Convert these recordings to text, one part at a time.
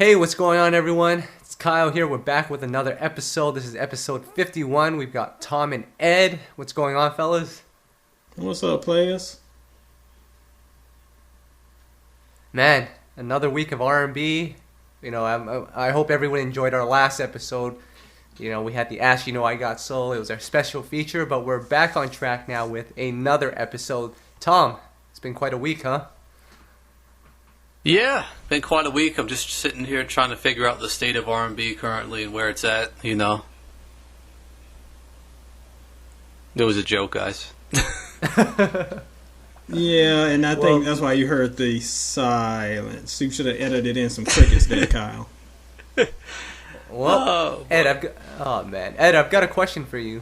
Hey, what's going on, everyone? It's Kyle here. We're back with another episode. This is episode 51. We've got Tom and Ed. What's going on, fellas? What's up, players? Man, another week of R&B. You know, I hope everyone enjoyed our last episode. You know, we had the Ask You Know I Got Soul. It was our special feature, but we're back on track now with another episode. Tom, it's been quite a week, huh? Yeah, been quite a week. I'm just sitting here trying to figure out the state of R&B currently and where it's at, you know. It was a joke, guys. Yeah, and I think that's why you heard the silence. You should have edited in some crickets there, Kyle. Well, Ed, Ed, I've got a question for you.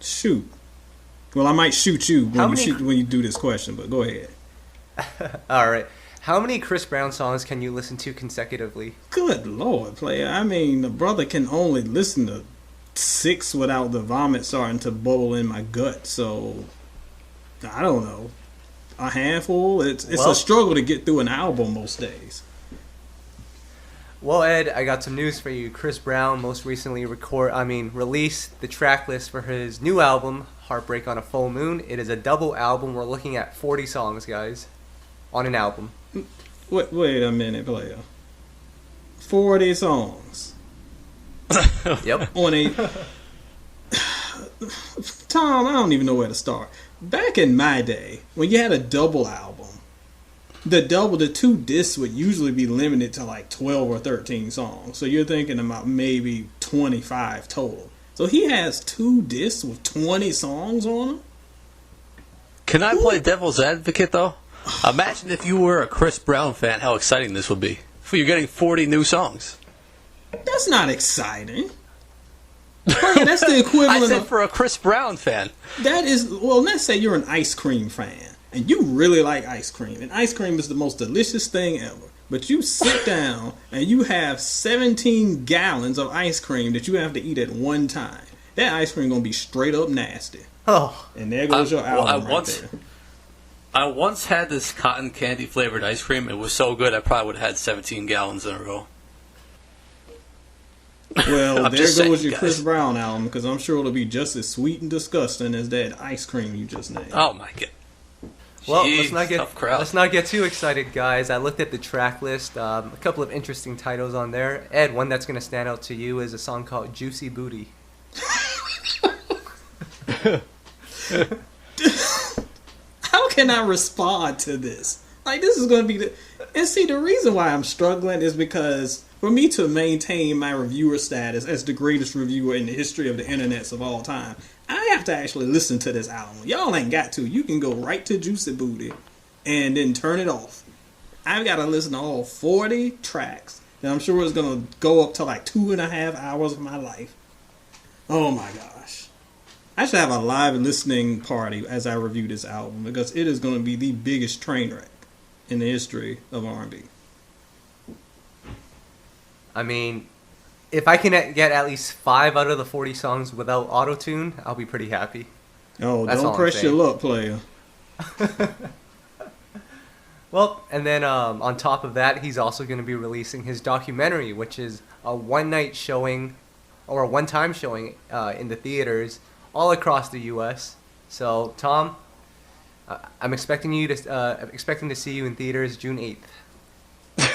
Shoot. Well, I might shoot you when you do this question, but go ahead. All right. How many Chris Brown songs can you listen to consecutively? Good Lord, player. I mean, the brother can only listen to 6 without the vomit starting to bubble in my gut. So, I don't know. A handful? It's a struggle to get through an album most days. Well, Ed, I got some news for you. Chris Brown most recently released the track list for his new album, Heartbreak on a Full Moon. It is a double album. We're looking at 40 songs, guys, on an album. Wait a minute, player. 40 songs. Yep. On a... Tom, I don't even know where to start. Back in my day, when you had a double album, the 2 discs would usually be limited to like 12 or 13 songs. So you're thinking about maybe 25 total. So he has 2 discs with 20 songs on them? Can I play devil's advocate, though? Imagine if you were a Chris Brown fan, how exciting this would be. You're getting 40 new songs. That's not exciting. Hey, that's the equivalent I said for a Chris Brown fan. That is, well, let's say you're an ice cream fan, and you really like ice cream, and ice cream is the most delicious thing ever. But you sit down, and you have 17 gallons of ice cream that you have to eat at one time. That ice cream going to be straight up nasty. Oh. And there goes your album there. I once had this cotton candy flavored ice cream. It was so good I probably would have had 17 gallons in a row. Well, there goes your Chris Brown album, because I'm sure it'll be just as sweet and disgusting as that ice cream you just named. Oh my god. Well, let's not get too excited, guys. I looked at the track list. A couple of interesting titles on there. Ed, one that's going to stand out to you is a song called Juicy Booty. How can I respond to this? Like, this is going to be the... And see, the reason why I'm struggling is because for me to maintain my reviewer status as the greatest reviewer in the history of the internets of all time, I have to actually listen to this album. Y'all ain't got to. You can go right to Juicy Booty and then turn it off. I've got to listen to all 40 tracks. And I'm sure it's going to go up to like 2.5 hours of my life. Oh my gosh. I should have a live listening party as I review this album, because it is going to be the biggest train wreck in the history of R&B. I mean, if I can get at least 5 out of the 40 songs without auto-tune, I'll be pretty happy. Oh, don't press your luck, player. Well, and then on top of that, he's also going to be releasing his documentary, which is a one-night showing, or a one-time showing in the theaters all across the U.S. So, Tom, I'm expecting to see you in theaters June 8th.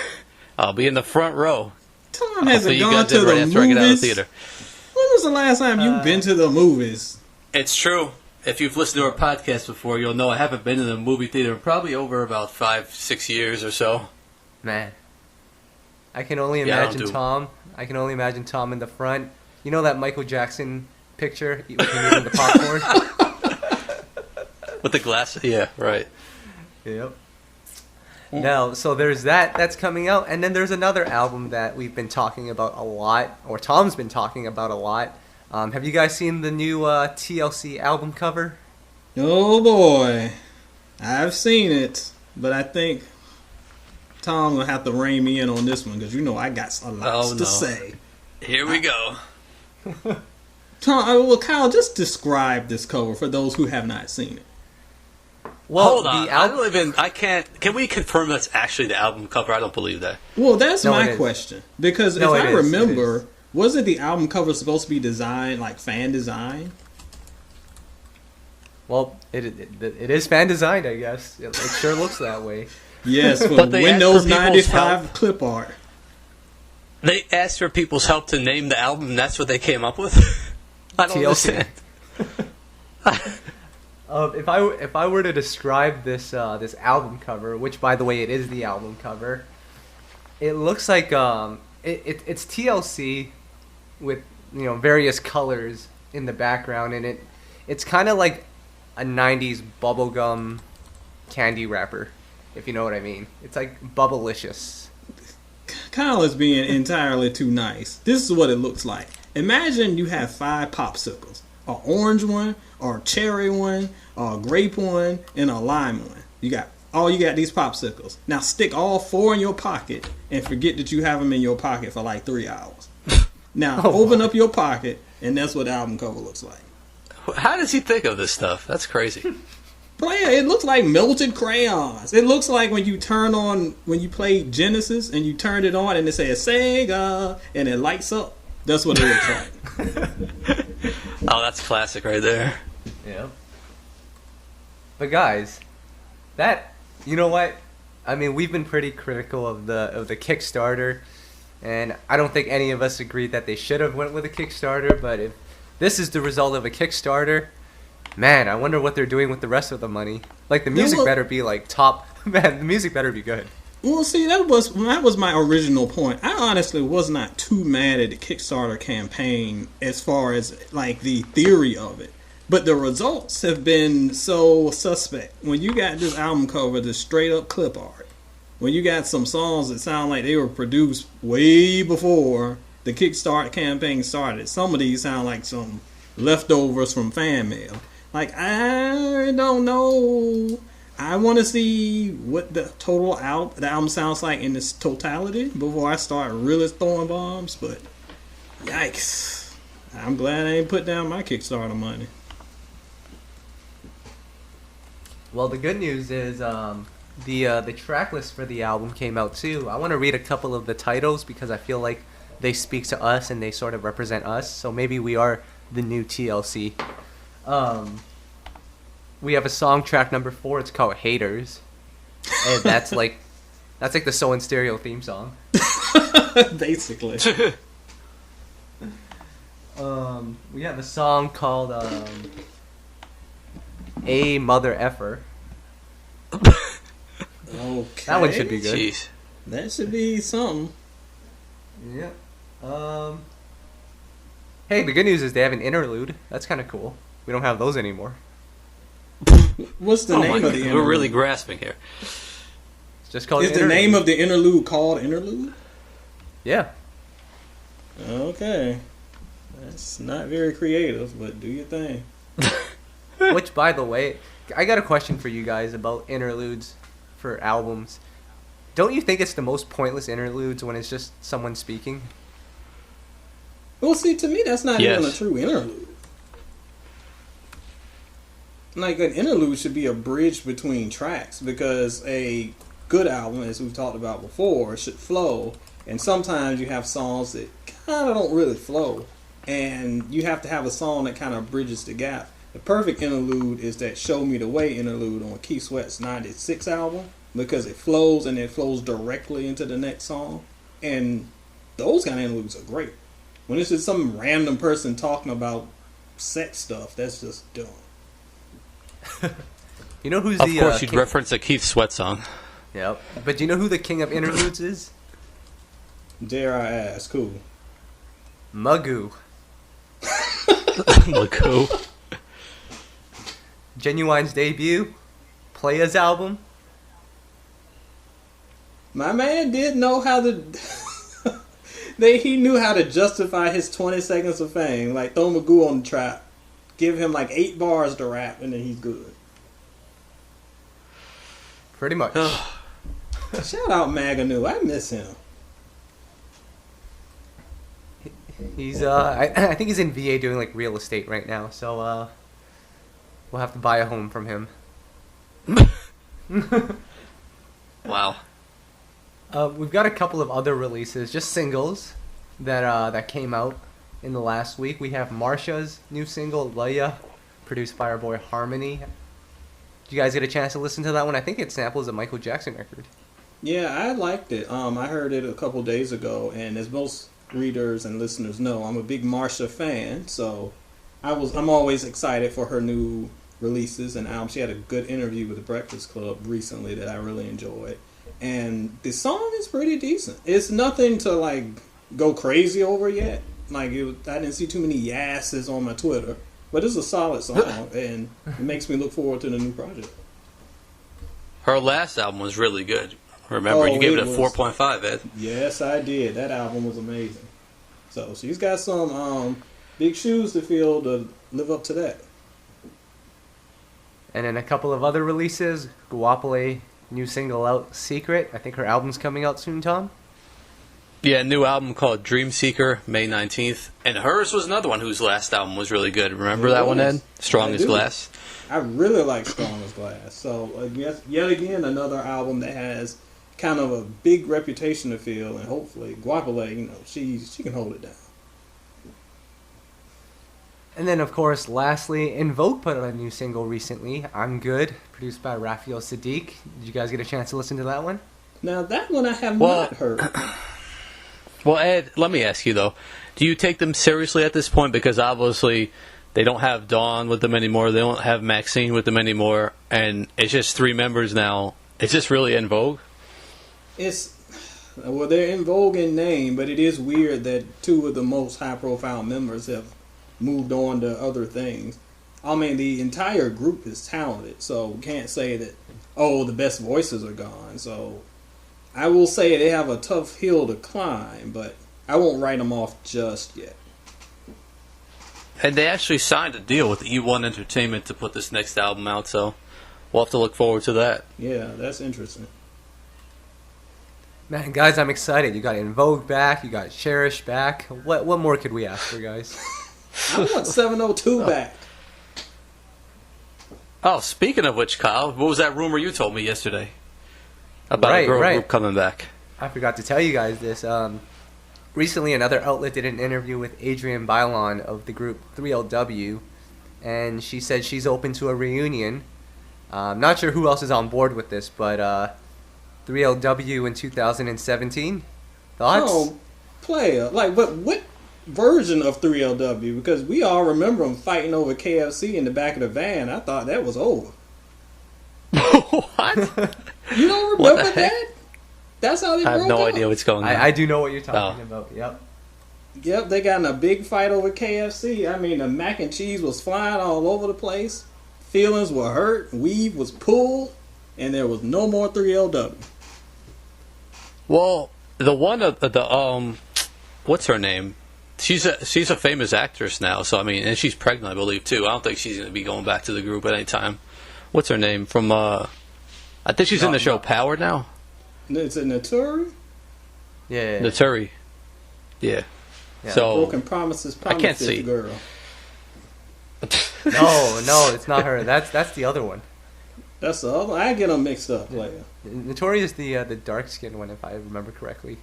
I'll be in the front row. Tom hasn't gone to the movies. I get out of the theater. When was the last time you've been to the movies? It's true. If you've listened to our podcast before, you'll know I haven't been to the movie theater in probably over about 5-6 years or so. Man, I can only imagine Tom. I can only imagine Tom in the front. You know that Michael Jackson picture with him eating the popcorn? With the glass? Yeah, right. Yep. Now, so there's that. That's coming out. And then there's another album that we've been talking about a lot, or Tom's been talking about a lot. Have you guys seen the new TLC album cover? Oh, boy. I've seen it. But I think Tom will have to rein me in on this one, because you know I got a lot to say. Here we go. Tom, well, Kyle, just describe this cover for those who have not seen it. Well, Hold on. I can't. Can we confirm that's actually the album cover? I don't believe that. Well, that's No, my question. Because No, if it I is, remember, wasn't the album cover supposed to be designed like fan design? Well, it is fan designed, I guess. It sure looks that way. Yes, for But they asked Windows for people's 95 help. clip art. They asked for people's help to name the album, and that's what they came up with. I don't TLC. understand. If I were to describe this this album cover, which by the way it is the album cover, it looks like it's TLC with various colors in the background, and it's kind of like a 90s bubblegum candy wrapper, if you know what I mean. It's like bubblicious. Kyle is being entirely too nice. This is what it looks like. Imagine you have 5 popsicles. An orange one, or a cherry one, or a grape one, and a lime one. You got these popsicles. Now stick all 4 in your pocket and forget that you have them in your pocket for like 3 hours. Now open up your pocket, and that's what the album cover looks like. How does he think of this stuff? That's crazy. But yeah, it looks like melted crayons. It looks like when you play Genesis and you turn it on and it says Sega and it lights up. That's what it looks like. Oh, that's classic right there. Yeah. But guys, you know what? I mean, we've been pretty critical of the Kickstarter, and I don't think any of us agreed that they should have went with a Kickstarter. But if this is the result of a Kickstarter, man, I wonder what they're doing with the rest of the money. Like the music better be like top. Man, the music better be good. Well, see, that was my original point. I honestly was not too mad at the Kickstarter campaign as far as like the theory of it. But the results have been so suspect. When you got this album cover, the straight up clip art, when you got some songs that sound like they were produced way before the Kickstarter campaign started, some of these sound like some leftovers from fan mail. Like, I don't know. I want to see what the album sounds like in its totality before I start really throwing bombs. But yikes! I'm glad I ain't put down my Kickstarter money. Well, the good news is the track list for the album came out too. I want to read a couple of the titles because I feel like they speak to us and they sort of represent us. So maybe we are the new TLC. We have a song, track number 4. It's called "Haters," and that's like the Soul and Stereo theme song. Basically. We have a song called "A Mother Effer." Okay. That one should be good. Jeez. That should be something. Yeah. Hey, the good news is they have an interlude. That's kind of cool. We don't have those anymore. What's the name of the interlude? We're really grasping here. It's just called. Is the name of the interlude called Interlude? Yeah. Okay. That's not very creative, but do your thing. Which, by the way, I got a question for you guys about interludes for albums. Don't you think it's the most pointless interludes when it's just someone speaking? Well, see, to me, that's not Yes. even a true interlude. Like, an interlude should be a bridge between tracks, because a good album, as we've talked about before, should flow. And sometimes you have songs that kind of don't really flow, and you have to have a song that kind of bridges the gap. The perfect interlude is that "Show Me the Way" interlude on Keith Sweat's '96 album, because it flows and it flows directly into the next song. And those kind of interludes are great. When it's just some random person talking about sex stuff, that's just dumb. You know who's Of the? course, you'd reference a Keith Sweat song. Yep. But do you know who the king of interludes is? Dare I ask who? Magoo. Look who. Genuine's debut, Playa's album. My man did know how to. He knew how to justify his 20 seconds of fame. Like, throw Magoo on the trap, give him like 8 bars to rap, and then he's good. Pretty much. Shout out Magoo. I miss him. He's I think he's in VA doing like real estate right now, so we'll have to buy a home from him. Wow. We've got a couple of other releases, just singles, that came out in the last week. We have Marsha's new single, LeToya, produced by our boy Harmony. Did you guys get a chance to listen to that one? I think it samples a Michael Jackson record. Yeah, I liked it. I heard it a couple days ago, and as most readers and listeners know, I'm a big Marsha fan, so I'm always excited for her new releases and albums. She had a good interview with the Breakfast Club recently that I really enjoyed, and the song is pretty decent. It's nothing to like go crazy over yet. I didn't see too many yasses on my Twitter, but it's a solid song, and it makes me look forward to the new project. Her last album was really good. Remember, you gave it a 4.5, Ed. Yes, I did. That album was amazing. So she's got some big shoes to fill to live up to that. And then a couple of other releases. Goapele, new single out, Secret. I think her album's coming out soon, Tom. Yeah, a new album called Dream Seeker, May 19th. And hers was another one whose last album was really good. Remember that one, Ed? Strong as Glass. I really like Strong as Glass. So, yet again, another album that has kind of a big reputation to fill, and hopefully Goapele, she can hold it down. And then, of course, lastly, En Vogue put out a new single recently, I'm Good, produced by Raphael Sadiq. Did you guys get a chance to listen to that one? Now, that one I have not heard. Well, Ed, let me ask you, though. Do you take them seriously at this point? Because obviously they don't have Dawn with them anymore. They don't have Maxine with them anymore. And it's just 3 members now. Is this really En Vogue? They're En Vogue in name, but it is weird that 2 of the most high-profile members have moved on to other things. I mean, the entire group is talented, so we can't say that, the best voices are gone. So I will say they have a tough hill to climb, but I won't write them off just yet. And they actually signed a deal with E1 Entertainment to put this next album out, so we'll have to look forward to that. Yeah, that's interesting. Man, guys, I'm excited. You got En Vogue back. You got Cherish back. What more could we ask for, guys? I want 702 back. Oh, speaking of which, Kyle, what was that rumor you told me yesterday about a girl group coming back? I forgot to tell you guys this. Recently, another outlet did an interview with Adrienne Bailon of the group 3LW, and she said she's open to a reunion. Not sure who else is on board with this, but 3LW in 2017. Thoughts? Oh, player. But what version of 3LW? Because we all remember them fighting over KFC in the back of the van. I thought that was over. What? You don't remember that? That's how they broke up. I have no idea what's going on. I do know what you're talking about. Yep, they got in a big fight over KFC. I mean, the mac and cheese was flying all over the place. Feelings were hurt. Weave was pulled. And there was no more 3LW. Well, the one what's her name? She's a famous actress now, so I mean, and she's pregnant, I believe, too. I don't think she's going to be going back to the group at any time. What's her name from? I think she's in the show Power now. Is it Naturi? Yeah. Naturi. Yeah. So Broken Promises. I can't see. Girl. No, it's not her. That's the other one. That's the other. I get them mixed up, player. Notori is the dark skinned one, if I remember correctly.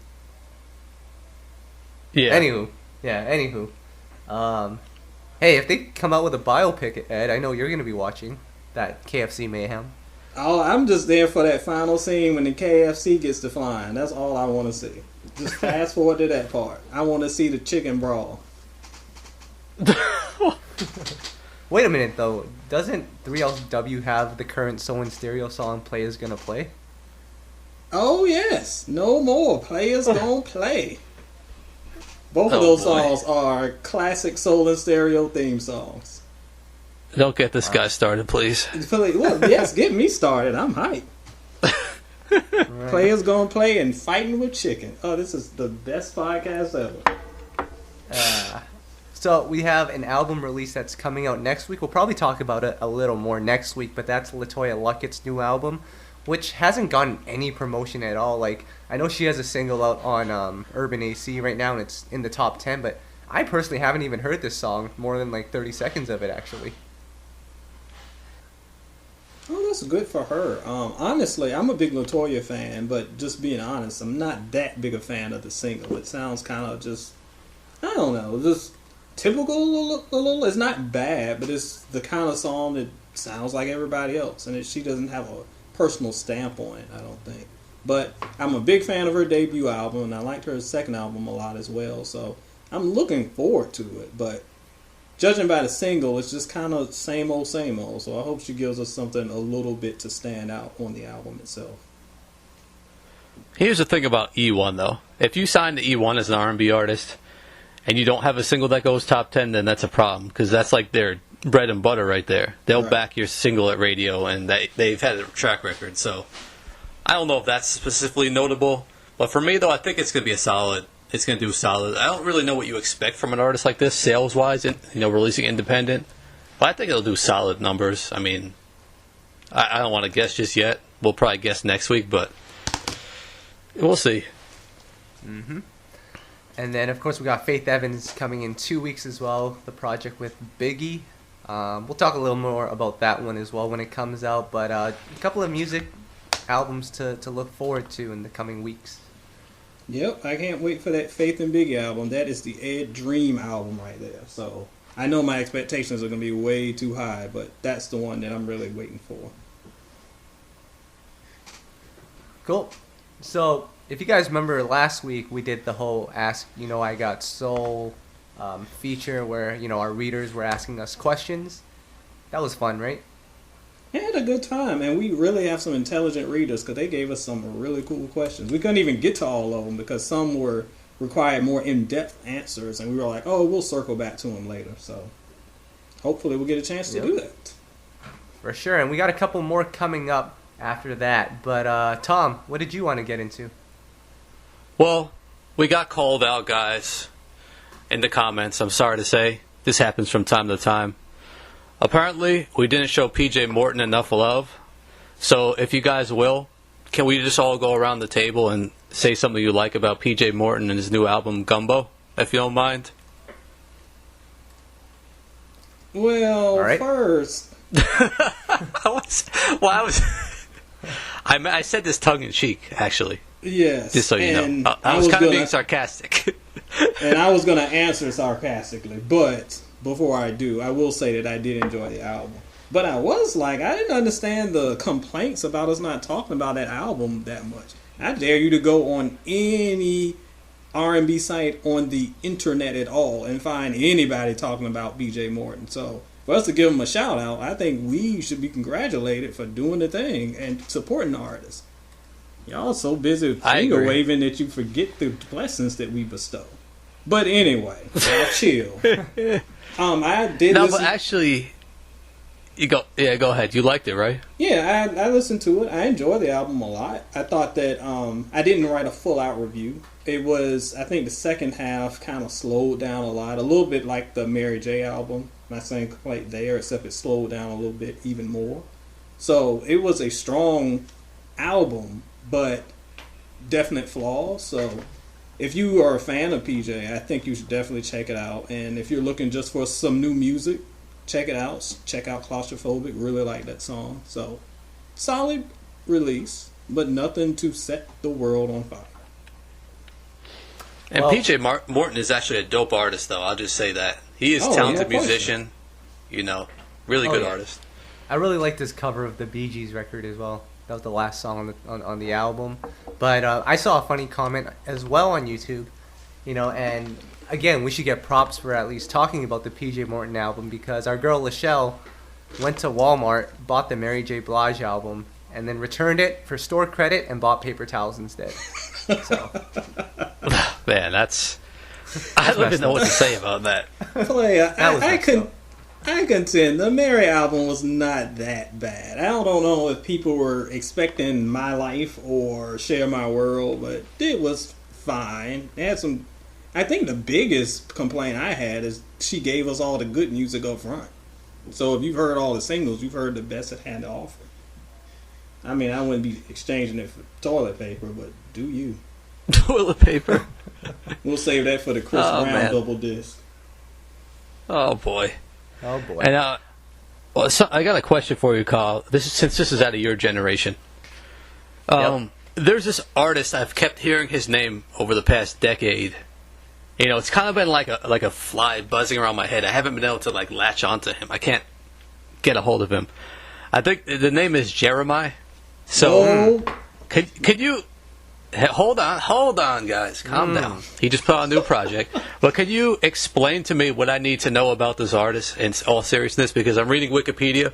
Yeah. Anywho. Hey, if they come out with a biopic, Ed, I know you're going to be watching that KFC Mayhem. Oh, I'm just there for that final scene when the KFC gets to flying. That's all I want to see. Just fast forward to that part. I want to see the chicken brawl. Wait a minute, though. Doesn't 3LW have the current Soul in Stereo song Play Is Gonna Play? Oh, yes. No more. Players Gonna Play. Both of those songs are classic Soul in Stereo theme songs. Don't get this guy started, please. Well, yes, get me started. I'm hyped. Right. Players Gonna Play and Fighting with Chicken. Oh, this is the best podcast ever. So we have an album release that's coming out next week. We'll probably talk about it a little more next week, but that's LeToya Luckett's new album, which hasn't gotten any promotion at all. Like, I know she has a single out on Urban AC right now, and it's in the top 10, but I personally haven't even heard this song more than like 30 seconds of it, actually. Oh, that's good for her. Honestly, I'm a big LeToya fan, but just being honest, I'm not that big a fan of the single. It sounds kind of just, I don't know, just typical. It's not bad, but it's the kind of song that sounds like everybody else, and she doesn't have a personal stamp on it, I don't think. But I'm a big fan of her debut album, and I liked her second album a lot as well, so I'm looking forward to it. But judging by the single, it's just kind of same old, so I hope she gives us something a little bit to stand out on the album itself. Here's the thing about E1, though. If you sign to E1 as an R&B artist, and you don't have a single that goes top 10, then that's a problem, because that's like their bread and butter right there. They'll back your single at radio, and they've had a track record, so I don't know if that's specifically notable, but for me, though, I think it's going to be it's going to do solid. I don't really know what you expect from an artist like this, sales-wise, releasing independent, but I think it'll do solid numbers. I mean, I don't want to guess just yet. We'll probably guess next week, but we'll see. Mm-hmm. And then, of course, we got Faith Evans coming in 2 weeks as well, the project with Biggie. We'll talk a little more about that one as well when it comes out, but a couple of music albums to look forward to in the coming weeks. Yep, I can't wait for that Faith and Biggie album. That is the Ed Dream album right there. So I know my expectations are going to be way too high, but that's the one that I'm really waiting for. Cool. So if you guys remember last week, we did the whole Ask You Know I Got Soul feature where, our readers were asking us questions. That was fun, right? I had a good time, and we really have some intelligent readers because they gave us some really cool questions. We couldn't even get to all of them because some required more in-depth answers, and we were like, oh, we'll circle back to them later. So hopefully we'll get a chance to do that. For sure, and we got a couple more coming up after that. But Tom, what did you want to get into? Well, we got called out, guys, in the comments. I'm sorry to say. This happens from time to time. Apparently, we didn't show PJ Morton enough love. So, if you guys will, can we just all go around the table and say something you like about PJ Morton and his new album, Gumbo, if you don't mind? Well, first... I said this tongue-in-cheek, actually. Yes. Just so you know. I was kind of being sarcastic. And I was going to answer sarcastically, but before I do, I will say that I did enjoy the album. But I didn't understand the complaints about us not talking about that album that much. I dare you to go on any R&B site on the internet at all and find anybody talking about PJ Morton. So for us to give him a shout out, I think we should be congratulated for doing the thing and supporting the artists. Y'all so busy finger waving that you forget the blessings that we bestow. But anyway, y'all chill. I did. No, but actually, go ahead. You liked it, right? Yeah, I listened to it. I enjoyed the album a lot. I thought that I didn't write a full out review. It was, I think, the second half kind of slowed down a lot, a little bit like the Mary J album. I'm not saying quite there, except it slowed down a little bit even more. So it was a strong album, but definite flaws. So if you are a fan of PJ, I think you should definitely check it out. And if you're looking just for some new music, check it out. Check out Claustrophobic. Really like that song. So solid release, but nothing to set the world on fire. And PJ Morton is actually a dope artist, though. I'll just say that. He is a talented musician. Really good artist. I really liked this cover of the Bee Gees record as well. That was the last song on the album. But I saw a funny comment as well on YouTube, and again, we should get props for at least talking about the PJ Morton album because our girl Lachelle went to Walmart, bought the Mary J. Blige album, and then returned it for store credit and bought paper towels instead. So, man, I don't even know what to say about that. I contend the Mary album was not that bad. I don't know if people were expecting My Life or Share My World, but it was fine. It had some. I think the biggest complaint I had is she gave us all the good music up front. So if you've heard all the singles, you've heard the best it had to offer. I mean, I wouldn't be exchanging it for toilet paper, but do you? Toilet paper? We'll save that for the Chris Brown double disc. Oh, boy. Oh, boy. And Well, so I got a question for you, Carl. Since this is out of your generation. There's this artist I've kept hearing his name over the past decade. You know, it's kind of been like a fly buzzing around my head. I haven't been able to like latch onto him. I can't get a hold of him. I think the name is Jeremih. So, could you hold on, guys, calm down. He just put out a new project. But could you explain to me what I need to know about this artist in all seriousness? Because I'm reading Wikipedia.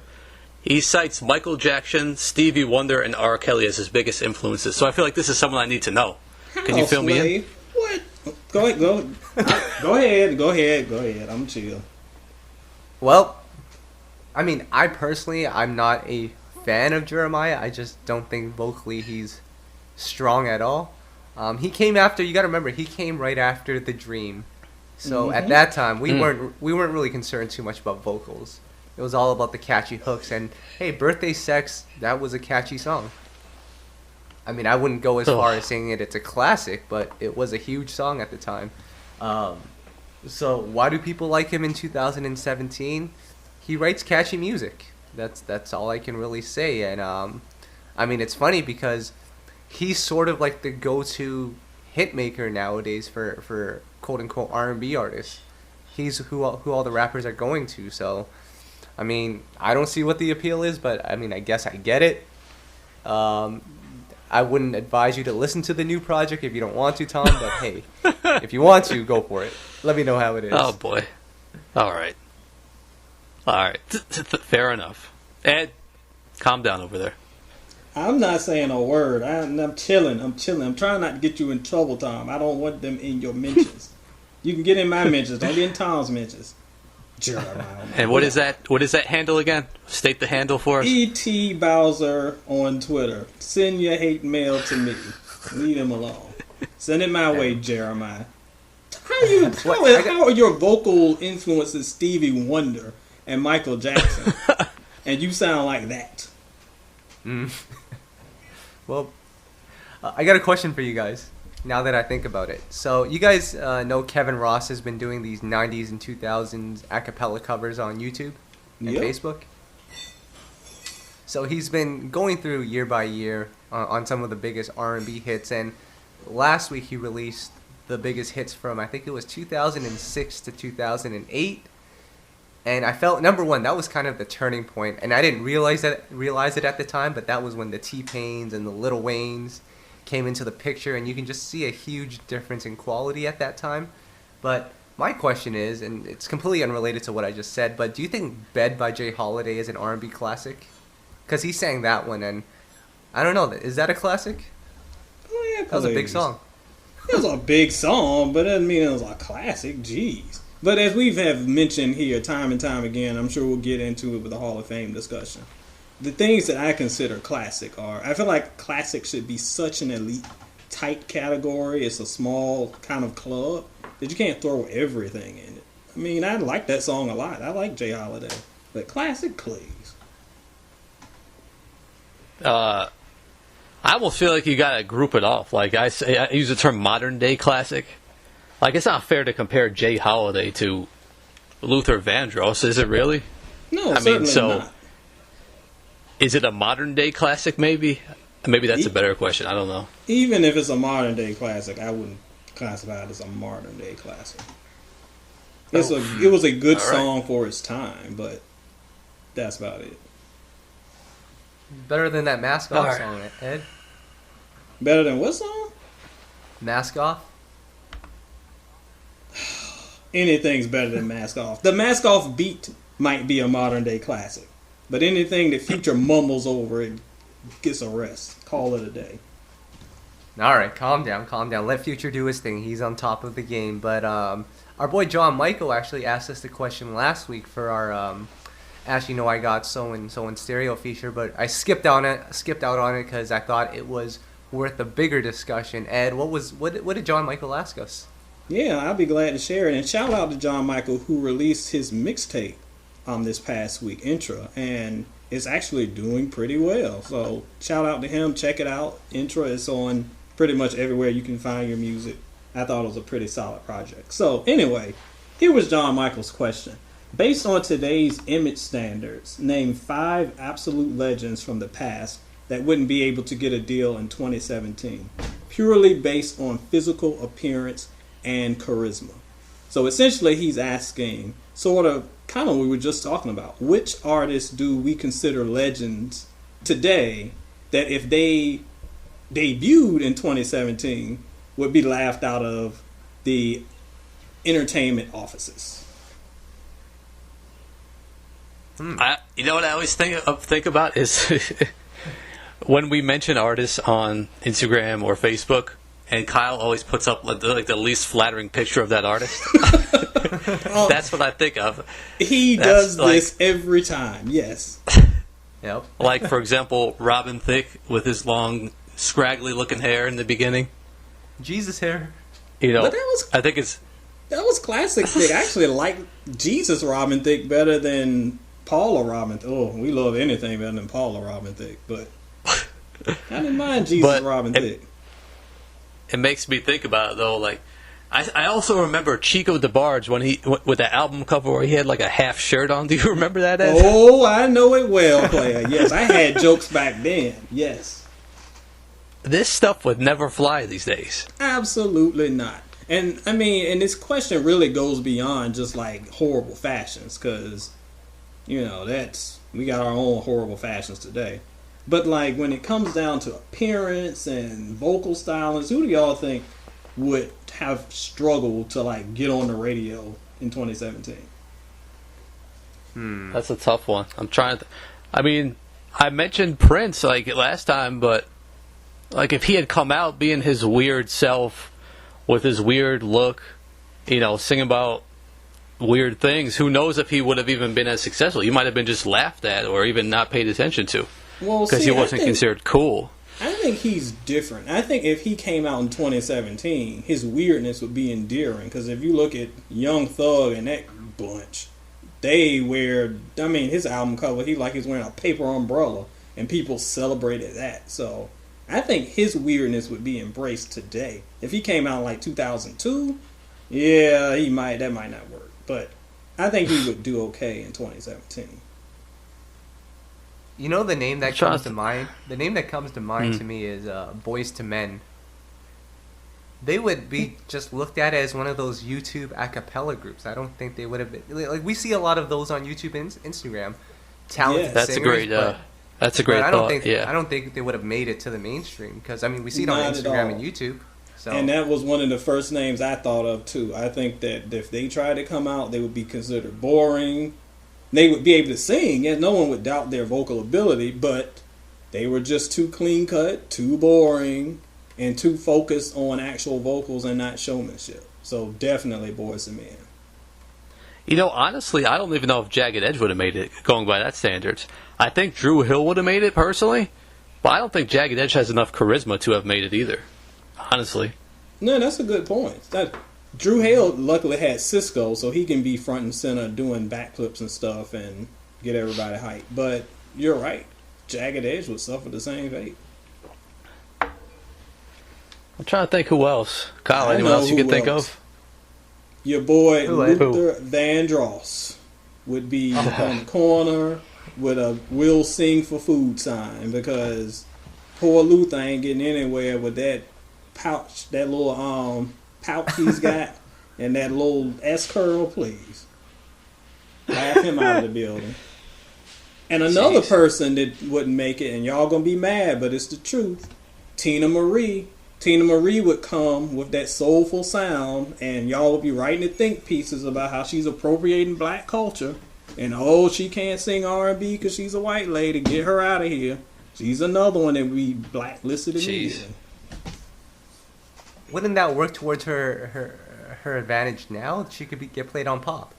He cites Michael Jackson, Stevie Wonder, and R. Kelly as his biggest influences. So I feel like this is someone I need to know. Can you fill me in? What? Go ahead. I'm chill. Well, I mean, I'm not a fan of Jeremiah. I just don't think vocally he's strong at all. He came after. You got to remember, he came right after The Dream. So at that time, we weren't really concerned too much about vocals. It was all about the catchy hooks. And hey, Birthday Sex, that was a catchy song. I mean, I wouldn't go as far as saying it's a classic, but it was a huge song at the time. So why do people like him in 2017? He writes catchy music. That's all I can really say. And I mean, it's funny because he's sort of like the go-to hit maker nowadays for quote-unquote R&B artists. He's who all the rappers are going to. So, I mean, I don't see what the appeal is, but I mean, I guess I get it. I wouldn't advise you to listen to the new project if you don't want to, Tom, but hey, if you want to, go for it. Let me know how it is. Oh, boy. All right. Fair enough. Ed, calm down over there. I'm not saying a word. I'm chilling. I'm trying not to get you in trouble, Tom. I don't want them in your mentions. You can get in my mentions. Don't get in Tom's mentions. Jeremiah. And what is that? What is that handle again? State the handle for us. E.T. Bowser on Twitter. Send your hate mail to me. Leave him alone. Send it my way, Jeremiah. How are your vocal influences Stevie Wonder and Michael Jackson? And you sound like that. Well, I got a question for you guys. Now that I think about it, so you guys know Kevin Ross has been doing these 90s and 2000s a cappella covers on YouTube and Facebook. So he's been going through year by year on some of the biggest R&B hits, and last week he released the biggest hits from, I think it was 2006 to 2008. And I felt, number one, that was kind of the turning point, and I didn't realize it at the time, but that was when the T-Pains and the Lil Waynes came into the picture, and you can just see a huge difference in quality at that time. But my question is, and it's completely unrelated to what I just said, but do you think Bed by Jay Holiday is an R&B classic? Because he sang that one, and I don't know, is that a classic? Oh, yeah, that was a big song. It was a big song, but it doesn't mean it was a classic. Jeez. But as we have mentioned here time and time again, I'm sure we'll get into it with the Hall of Fame discussion. The things that I consider classic are, I feel like classic should be such an elite, tight category. It's a small kind of club that you can't throw everything in it. I mean, I like that song a lot. I like Jay Holiday. But classic, please. I almost feel like you gotta group it off. Like I use the term modern day classic. Like, it's not fair to compare Jay Holiday to Luther Vandross, is it really? No, certainly not. Is it a modern day classic, maybe? Maybe that's a better question. I don't know. Even if it's a modern day classic, I wouldn't classify it as a modern day classic. It was a good song for its time, but that's about it. Better than that Mask Off song, Ed? Better than what song? Mask Off? Anything's better than Mask Off. The Mask Off beat might be a modern day classic, but anything that Future mumbles over it gets a rest. Call it a day. All right, calm down. Let Future do his thing. He's on top of the game. But our boy John Michael actually asked us the question last week for our As You Know I Got So and Stereo feature, but I skipped out on it because I thought it was worth a bigger discussion. Ed, what did John Michael ask us? Yeah, I'll be glad to share it. And shout out to John Michael, who released his mixtape this past week, Intra, and it's actually doing pretty well. So shout out to him. Check it out. Intra is on pretty much everywhere you can find your music. I thought it was a pretty solid project. So anyway, here was John Michael's question. Based on today's image standards, name 5 absolute legends from the past that wouldn't be able to get a deal in 2017, purely based on physical appearance and charisma. So essentially he's asking, sort of, kind of what we were just talking about, which artists do we consider legends today that if they debuted in 2017 would be laughed out of the entertainment offices? You know what I always think about is when we mention artists on Instagram or Facebook, and Kyle always puts up like the least flattering picture of that artist. That's what I think of. He does this every time. Yes. Yep. Like, for example, Robin Thicke with his long, scraggly-looking hair in the beginning. Jesus hair. You know, But that was classic Thicke. I actually like Jesus Robin Thicke better than Paula Robin. Oh, we love anything better than Paula Robin Thicke, but I didn't mind Jesus Robin Thicke. It makes me think about it, though. Like, I also remember Chico DeBarge when he with that album cover where he had like a half shirt on. Do you remember that, Ed? Oh, I know it well, player. Yes, I had jokes back then. Yes. This stuff would never fly these days. Absolutely not. And I mean, and this question really goes beyond just like horrible fashions, because you know we got our own horrible fashions today. But like when it comes down to appearance and vocal stylings, who do y'all think would have struggled to like get on the radio in 2017? That's a tough one. I'm trying to. I mean, I mentioned Prince like last time, but like if he had come out being his weird self with his weird look, you know, singing about weird things, who knows if he would have even been as successful? He might have been just laughed at or even not paid attention to. Well, because he wasn't considered cool. I think he's different. I think if he came out in 2017, his weirdness would be endearing. Because if you look at Young Thug and that bunch, they wear, I mean, his album cover, he's wearing a paper umbrella, and people celebrated that. So I think his weirdness would be embraced today. If he came out in like 2002, yeah, that might not work. But I think he would do okay in 2017. You know the name that comes to mind? The name that comes to mind to me is Boyz II Men. They would be just looked at as one of those YouTube a cappella groups. I don't think they would have been... Like, we see a lot of those on YouTube and Instagram. Talented that's singers. That's a great I thought. don't think they would have made it to the mainstream. Because, I mean, we see it on Instagram and YouTube. So. And that was one of the first names I thought of, too. I think that if they tried to come out, they would be considered boring. They would be able to sing, and no one would doubt their vocal ability, but they were just too clean cut, too boring, and too focused on actual vocals and not showmanship. So definitely Boyz II Men. You know, honestly, I don't even know if Jagged Edge would have made it, going by that standards. I think Drew Hill would have made it, personally, but I don't think Jagged Edge has enough charisma to have made it either, honestly. No, that's a good point. Drew Hill luckily had Cisco, so he can be front and center doing backflips and stuff and get everybody hyped. But you're right. Jagged Edge would suffer the same fate. I'm trying to think who else. Kyle, anyone else you can think of? Your boy Luther Vandross would be on the corner with a "We'll Sing for Food" sign, because poor Luther ain't getting anywhere with that pouch, that little pouch he's got, and that little S curl, please. Laugh him out of the building. And another person that wouldn't make it, and y'all gonna be mad, but it's the truth. Tina Marie. Tina Marie would come with that soulful sound, and y'all would be writing the think pieces about how she's appropriating black culture, and she can't sing R&B because she's a white lady. Get her out of here. She's another one that would be blacklisted immediately. Wouldn't that work towards her advantage now? She could get played on pop.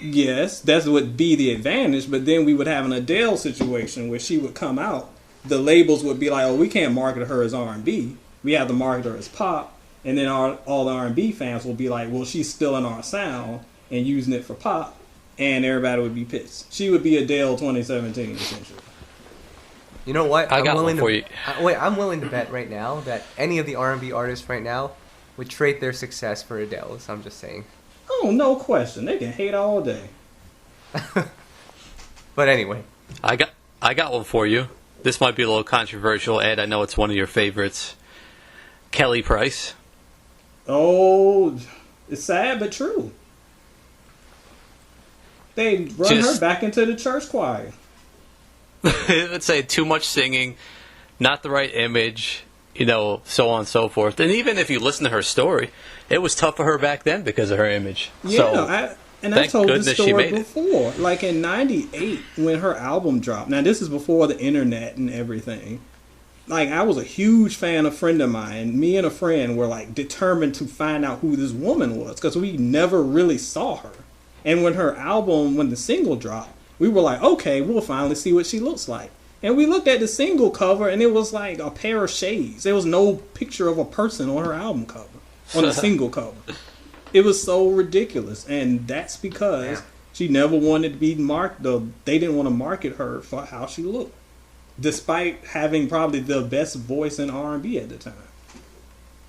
Yes, that would be the advantage, but then we would have an Adele situation where she would come out. The labels would be like, we can't market her as R&B. We have to market her as pop. And then all the R&B fans will be like, well, she's still in our sound and using it for pop. And everybody would be pissed. She would be Adele 2017, essentially. You know what? I'm willing to bet right now that any of the R&B artists right now would trade their success for Adele's. I'm just saying. Oh, no question. They can hate all day. But anyway, I got one for you. This might be a little controversial, Ed. I know it's one of your favorites. Kelly Price. Oh, it's sad but true. They run her back into the church choir. Let's say too much singing, not the right image, so on and so forth. And even if you listen to her story, it was tough for her back then because of her image. Yeah, so, I told this story before. Like in '98, when her album dropped. Now this is before the internet and everything. Like, I was a huge fan of a friend of mine. Me and a friend were like determined to find out who this woman was because we never really saw her. And when the single dropped, we were like, okay, we'll finally see what she looks like. And we looked at the single cover, and it was like a pair of shades. There was no picture of a person on her album cover, on the single cover. It was so ridiculous. And that's because she never wanted to be they didn't want to market her for how she looked, despite having probably the best voice in R&B at the time.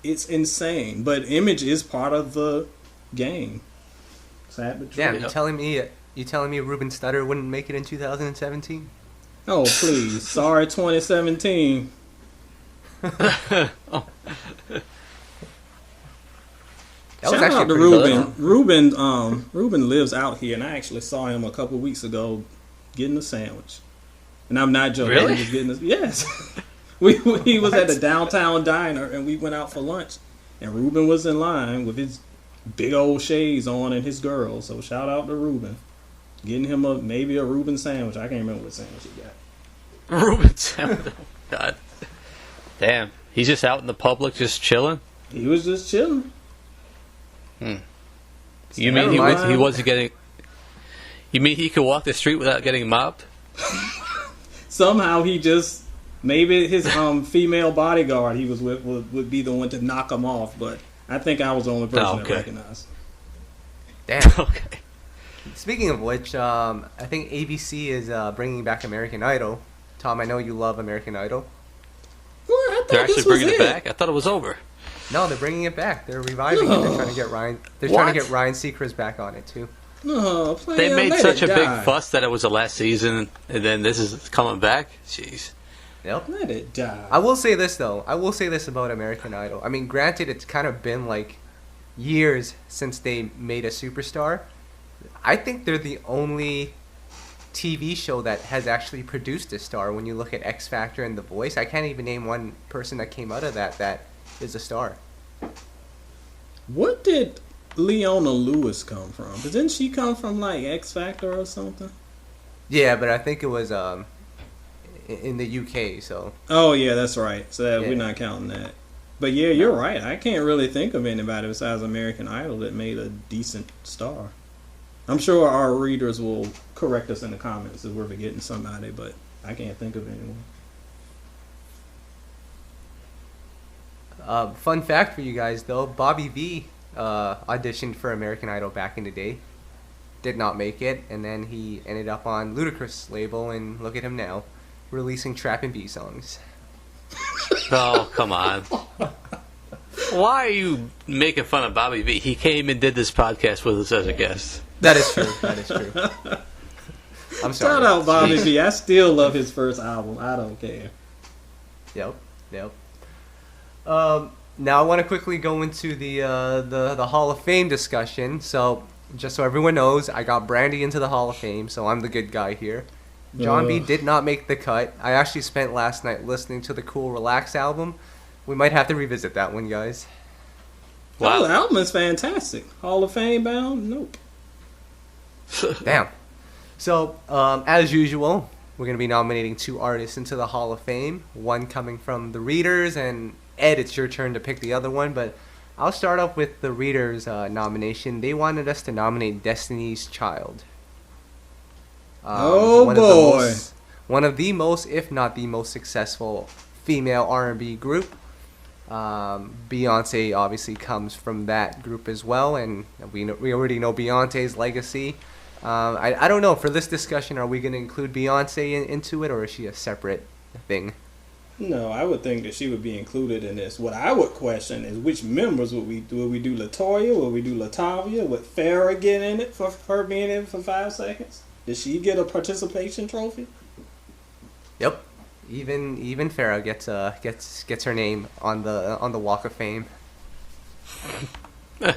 It's insane. But image is part of the game. Sad but true. Damn, you telling me Ruben Studdard wouldn't make it in 2017? Oh, please. Sorry, 2017. Shout out to Ruben. Ruben lives out here, and I actually saw him a couple weeks ago getting a sandwich. And I'm not joking. Really? He was getting yes. He was at the downtown diner, and we went out for lunch. And Ruben was in line with his big old shades on and his girl. So shout out to Ruben. Getting him maybe a Reuben sandwich. I can't remember what sandwich he got. Reuben sandwich. God. Damn. He's just out in the public just chilling? He was just chilling. You mean he wasn't getting... You mean he could walk the street without getting mobbed? Somehow he just... Maybe his female bodyguard he was with would be the one to knock him off, but I think I was the only person that recognized. Damn. Okay. Speaking of which, I think ABC is bringing back American Idol. Tom, I know you love American Idol. Well, I thought they're actually bringing it back? I thought it was over. No, they're bringing it back. They're reviving it. They're trying to get Ryan. They're trying to get Ryan Seacrest back on it too. No, they made such a big fuss that it was the last season, and then this is coming back. Jeez. Yep. Let it die. I will say this though. I will say this about American Idol. I mean, granted, it's kind of been like years since they made a superstar. I think they're the only TV show that has actually produced a star. When you look at X Factor and The Voice, I can't even name one person that came out of that is a star. What did Leona Lewis come from? Didn't she come from like X Factor or something? Yeah, but I think it was in the UK. So. Oh yeah, that's right. So we're not counting that. But yeah, you're right. I can't really think of anybody besides American Idol that made a decent star. I'm sure our readers will correct us in the comments if we're forgetting somebody, but I can't think of anyone. Fun fact for you guys, though, Bobby V auditioned for American Idol back in the day. Did not make it, and then he ended up on Ludacris' label, and look at him now, releasing Trap and B songs. Oh, come on. Why are you making fun of Bobby V? He came and did this podcast with us as a guest. That is true. That is true. I'm sorry. Shout out Bobby V. I still love his first album. I don't care. Yep. Now I want to quickly go into the Hall of Fame discussion. So just so everyone knows, I got Brandy into the Hall of Fame, so I'm the good guy here. John B did not make the cut. I actually spent last night listening to the Cool Relax album. We might have to revisit that one, guys. Wow, the album is fantastic. Hall of Fame bound? Nope. Damn. So, as usual, we're going to be nominating 2 artists into the Hall of Fame. One coming from the readers, and Ed, it's your turn to pick the other one. But I'll start off with the readers' nomination. They wanted us to nominate Destiny's Child. One of the most, if not the most successful female R&B group. Beyonce obviously comes from that group as well, and we already know Beyonce's legacy. I don't know, for this discussion, are we going to include Beyonce into it, or is she a separate thing? No, I would think that she would be included in this. What I would question is which members would we do? Would we do LeToya? Would we do LaTavia? Would Farrah get in it for her being in it for 5 seconds? Did she get a participation trophy? Yep. Even Farrah gets her name on the Walk of Fame. Man,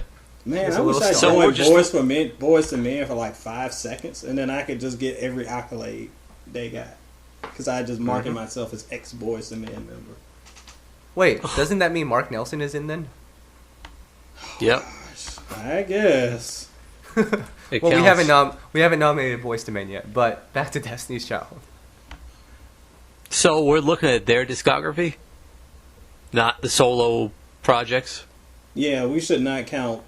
It's I a wish little I strong. joined Boys to Men for like 5 seconds, and then I could just get every accolade they got. Because I just market myself as ex-Boys to Men member. Wait, doesn't that mean Mark Nelson is in then? Yep. I guess. It Well, counts. we haven't nominated Boys to Men yet, but back to Destiny's Child. So we're looking at their discography, not the solo projects. Yeah, we should not count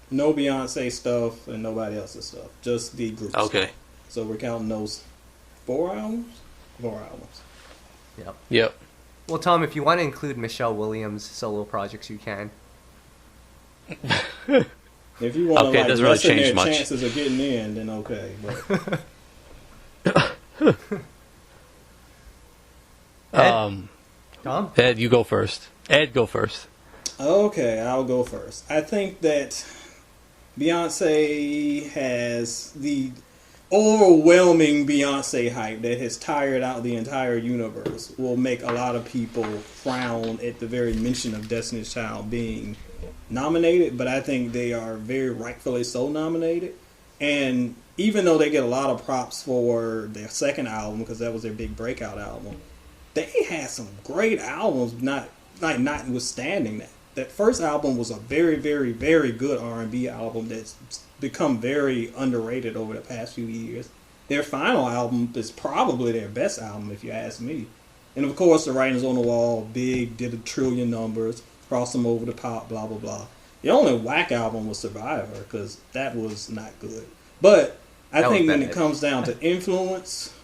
no Beyonce stuff and nobody else's stuff. Just the group Okay. stuff. So we're counting those 4 albums? 4 albums. Yep. Yep. Well, Tom, if you want to include Michelle Williams' solo projects, you can. If you want Okay, it to doesn't really lessen change their much. chances of getting in, then okay. But Tom? Ed, you go first. Ed, go first. okay, I'll go first. I think that Beyonce has the overwhelming Beyonce hype that has tired out the entire universe will make a lot of people frown at the very mention of Destiny's Child being nominated, but I think they are very rightfully so nominated. And even though they get a lot of props for their second album, because that was their big breakout album, they had some great albums, notwithstanding that. That first album was a very, very, very good R&B album that's become very underrated over the past few years. Their final album is probably their best album, if you ask me. And of course, The Writing's on the Wall, big, did a trillion numbers, crossed them over the top, blah, blah, blah. The only whack album was Survivor, because that was not good. But I That was think when bad. it comes down to influence,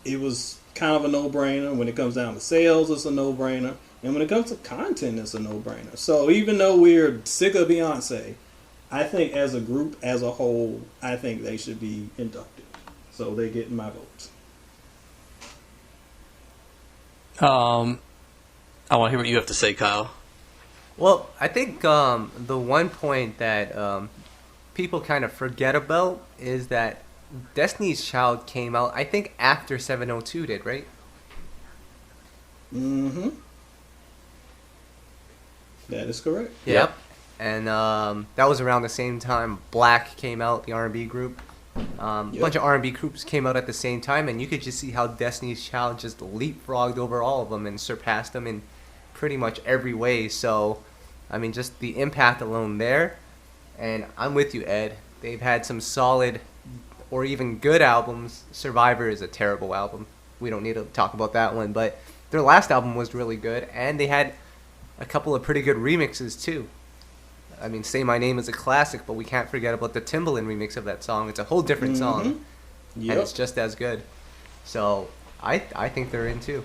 it was kind of a no-brainer. When it comes down to sales, it's a no-brainer. And when it comes to content, it's a no-brainer. So even though we're sick of Beyonce, I think as a group, as a whole, I think they should be inducted. So they get my votes. I want to hear what you have to say, Kyle. Well, I think the one point that people kind of forget about is that Destiny's Child came out, I think, after 702 did, right? Mm-hmm. That is correct. Yep. And that was around the same time Black came out, the R&B group. A bunch of R&B groups came out at the same time, and you could just see how Destiny's Child just leapfrogged over all of them and surpassed them in pretty much every way. So, I mean, just the impact alone there. And I'm with you, Ed. They've had some solid or even good albums. Survivor is a terrible album. We don't need to talk about that one. But their last album was really good, and they had a couple of pretty good remixes, too. I mean, Say My Name is a classic, but we can't forget about the Timbaland remix of that song. It's a whole different song, and it's just as good. So I think they're in, too.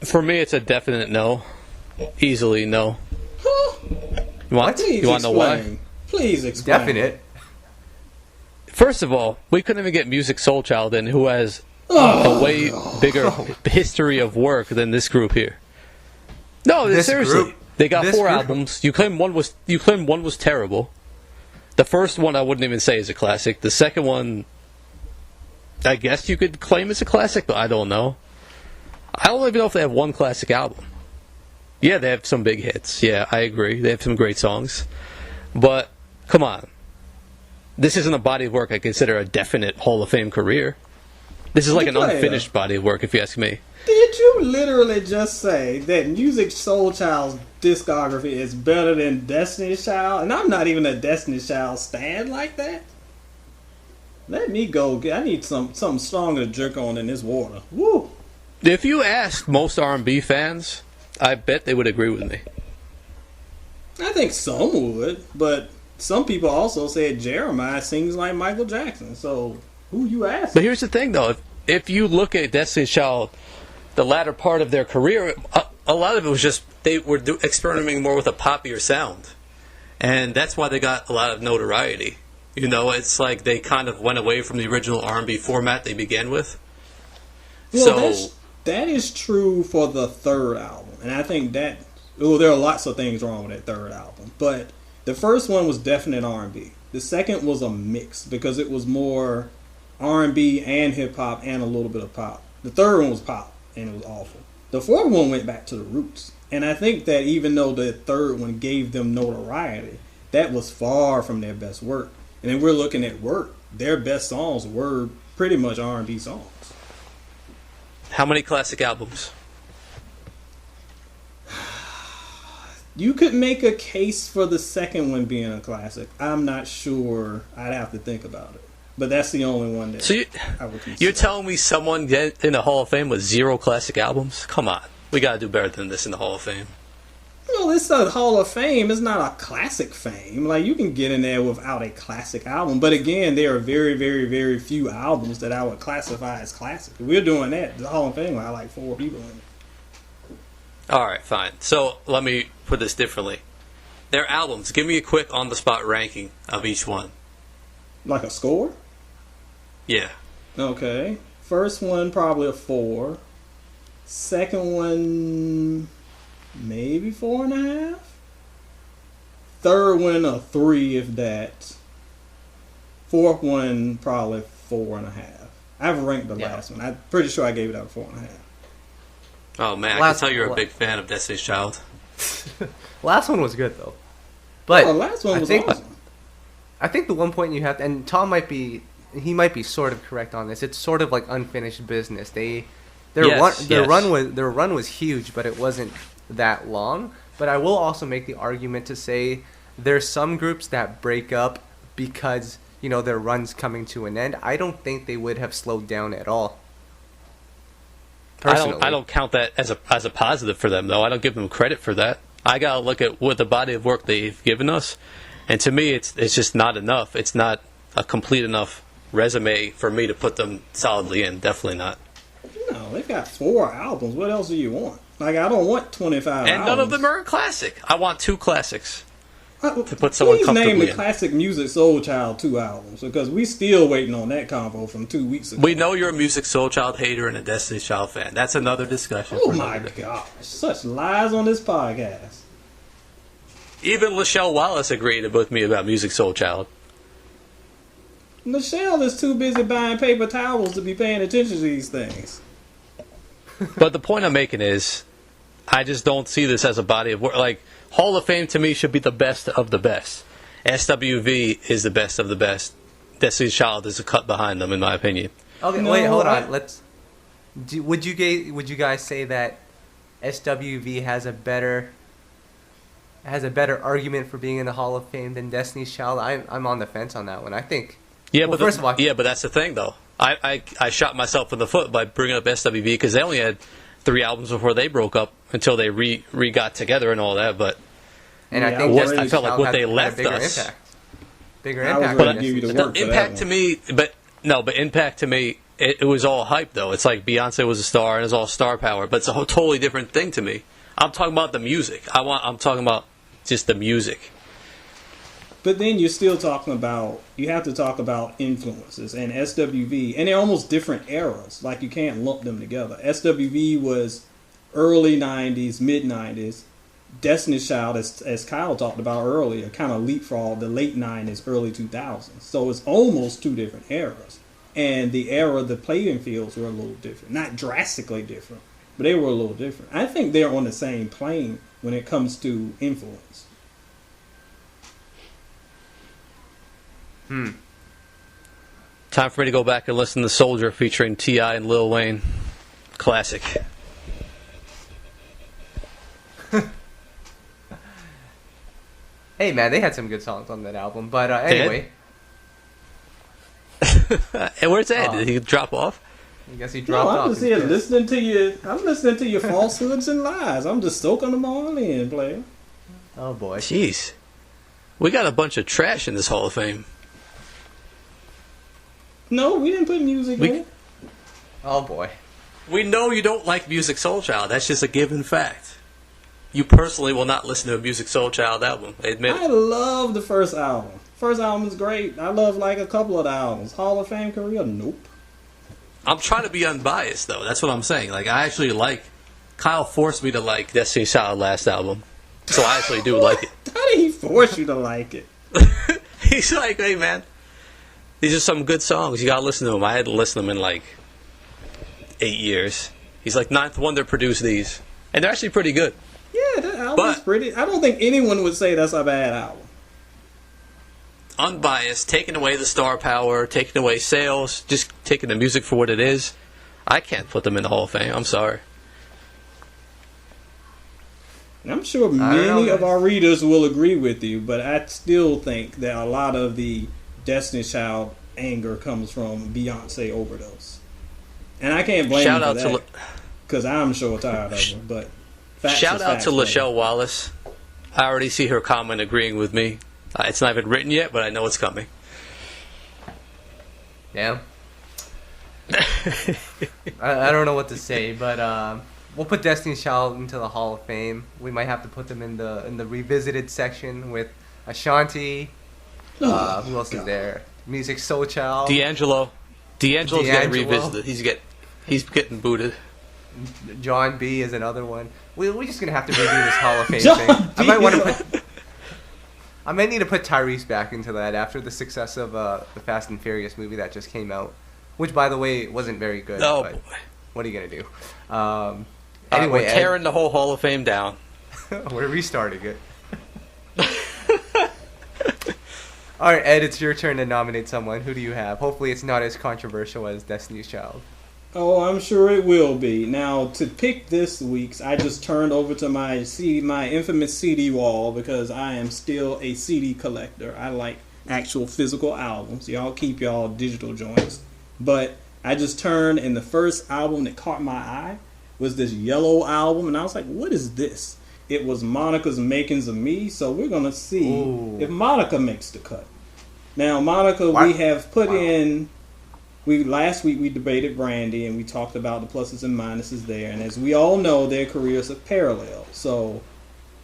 For me, it's a definite no. Easily no. You want Please to know why? explain. Please explain. Definite. First of all, we couldn't even get Music Soul Child in, who has a way bigger history of work than this group here. No, This seriously. group- They got this 4 group- albums. You claim one was terrible. The first one I wouldn't even say is a classic. The second one, I guess you could claim is a classic, but I don't know. I don't even know if they have one classic album. Yeah, they have some big hits. Yeah, I agree. They have some great songs. But, come on. This isn't a body of work I consider a definite Hall of Fame career. This is like an LeToya. unfinished body of work, if you ask me. Did you literally just say that Music Soul Child's discography is better than Destiny's Child? And I'm not even a Destiny's Child stan like that. Let me go. I need something stronger to jerk on in this water. Woo! If you asked most R&B fans, I bet they would agree with me. I think some would, but some people also said Jeremih sings like Michael Jackson. So who you But asking? here's the thing, though. If you look at Destiny's Child, the latter part of their career, a lot of it was just they were experimenting more with a poppier sound. And that's why they got a lot of notoriety. You know, it's like they kind of went away from the original R&B format they began with. Well, That is true for the third album. And I think that, well, there are lots of things wrong with that third album. But the first one was definite R&B. The second was a mix because it was more R&B and hip-hop and a little bit of pop. The third one was pop, and it was awful. The fourth one went back to the roots. And I think that even though the third one gave them notoriety, that was far from their best work. And then we're looking at work. Their best songs were pretty much R&B songs. How many classic albums? You could make a case for the second one being a classic. I'm not sure. I'd have to think about it. But that's the only one that I would consider. You're telling me someone get in the Hall of Fame with 0 classic albums? Come on. We got to do better than this in the Hall of Fame. Well, it's a Hall of Fame. It's not a classic fame. Like, you can get in there without a classic album. But again, there are very, very, very few albums that I would classify as classic. If we're doing that, the Hall of Fame will have like 4 people in it. All right, fine. So let me put this differently. Their albums. Give me a quick on-the-spot ranking of each one. Like a score? Yeah. Okay. First one, probably a 4. Second one, maybe 4.5. Third one, a 3, if that. Fourth one, probably 4.5. I've ranked the last one. I'm pretty sure I gave it out a 4.5. Oh man, I can tell you're a big fan of Destiny's Child. Last one was good though, but the last one was awesome. I think the one point you have to, and Tom might be sort of correct on this. It's sort of like unfinished business. Their run was huge, but it wasn't that long. But I will also make the argument to say there's some groups that break up because their run's coming to an end. I don't think they would have slowed down at all. Personally. I don't count that as a positive for them though. I don't give them credit for that. I gotta look at what the body of work they've given us, and to me, it's just not enough. It's not a complete enough resume for me to put them solidly in. Definitely not. No, they've got 4 albums. What else do you want? Like, I don't want 25 albums. And none of them are a classic. I want 2 classics to put someone comfortably in. Please name the Classic Music Soul Child 2 albums, because we still waiting on that convo from 2 weeks ago. We know you're a Music Soul Child hater and a Destiny's Child fan. That's another discussion. Oh my gosh, such lies on this podcast. Even Lachelle Wallace agreed with me about Music Soul Child. Lachelle is too busy buying paper towels to be paying attention to these things. But the point I'm making is, I just don't see this as a body of work. Like, Hall of Fame to me should be the best of the best. SWV is the best of the best. Destiny's Child is a cut behind them, in my opinion. Okay, wait, hold on. Would you guys say that SWV has a better argument for being in the Hall of Fame than Destiny's Child? I'm on the fence on that one. I think. Yeah, well, first of all, but that's the thing, though. I shot myself in the foot by bringing up SWV because they only had 3 albums before they broke up until they re got together and all that. But I felt like what they left us, bigger impact. But impact to me, but impact to me, it was all hype though. It's like Beyonce was a star and it's all star power, but it's a totally different thing to me. I'm talking about the music. I'm talking about just the music. But then you're still talking about, you have to talk about influences and SWV, and they're almost different eras. Like, you can't lump them together. SWV was early 90s, mid 90s. Destiny's Child, as Kyle talked about earlier, kind of leapfrogged the late 90s, early 2000s. So it's almost 2 different eras. And the era, the playing fields were a little different. Not drastically different, but they were a little different. I think they're on the same plane when it comes to influence. Time for me to go back and listen to Soldier featuring T.I. and Lil Wayne. Classic. Hey man, they had some good songs on that album, but anyway. And where's Ed? Did he drop off? I guess he dropped off. I'm just here listening to you. I'm listening to your falsehoods and lies. I'm just soaking them all in, player. Oh boy. Jeez. We got a bunch of trash in this Hall of Fame. No, we didn't put music in. Oh boy. We know you don't like Music Soul Child. That's just a given fact. You personally will not listen to a Music Soul Child album. Admit it. I love the first album. First album is great. I love like a couple of the albums. Hall of Fame career? Nope. I'm trying to be unbiased, though. That's what I'm saying. Like, I actually like... Kyle forced me to like Destiny's Child last album. So I actually do like it. How did he force you to like it? He's like, hey, man, these are some good songs. You gotta listen to them. I hadn't listened to them in like 8 years. He's like, Ninth Wonder produced these. And they're actually pretty good. Yeah, that album's pretty... I don't think anyone would say that's a bad album. Unbiased, taking away the star power, taking away sales, just taking the music for what it is. I can't put them in the Hall of Fame. I'm sorry. I'm sure many of our readers will agree with you, but I still think that a lot of the Destiny's Child anger comes from Beyonce overdose. And I can't blame him for that, because I'm sure tired of her. But shout out to Lachelle Wallace. I already see her comment agreeing with me. It's not even written yet, but I know it's coming. Yeah. I don't know what to say, but we'll put Destiny's Child into the Hall of Fame. We might have to put them in the revisited section with Ashanti. Who else is there? Music Soul Child. D'Angelo's getting revisited. He's getting booted. John B is another one. We're just gonna have to redo this Hall of Fame thing. I might need to put Tyrese back into that after the success of the Fast and Furious movie that just came out, which, by the way, wasn't very good. Oh, but boy. What are you gonna do? Anyway, we're tearing the whole Hall of Fame down. We're restarting it. All right, Ed, it's your turn to nominate someone. Who do you have? Hopefully it's not as controversial as Destiny's Child. Oh, I'm sure it will be. Now, to pick this week's, I just turned over to my infamous CD wall, because I am still a CD collector. I like actual physical albums. Y'all keep y'all digital joints. But I just turned, and the first album that caught my eye was this Yellow album, and I was like, what is this? It was Monica's Makings of Me, so we're going to see if Monica makes the cut. Now, Monica, we have put in... Last week we debated Brandy, and we talked about the pluses and minuses there. And as we all know, their careers are parallel. So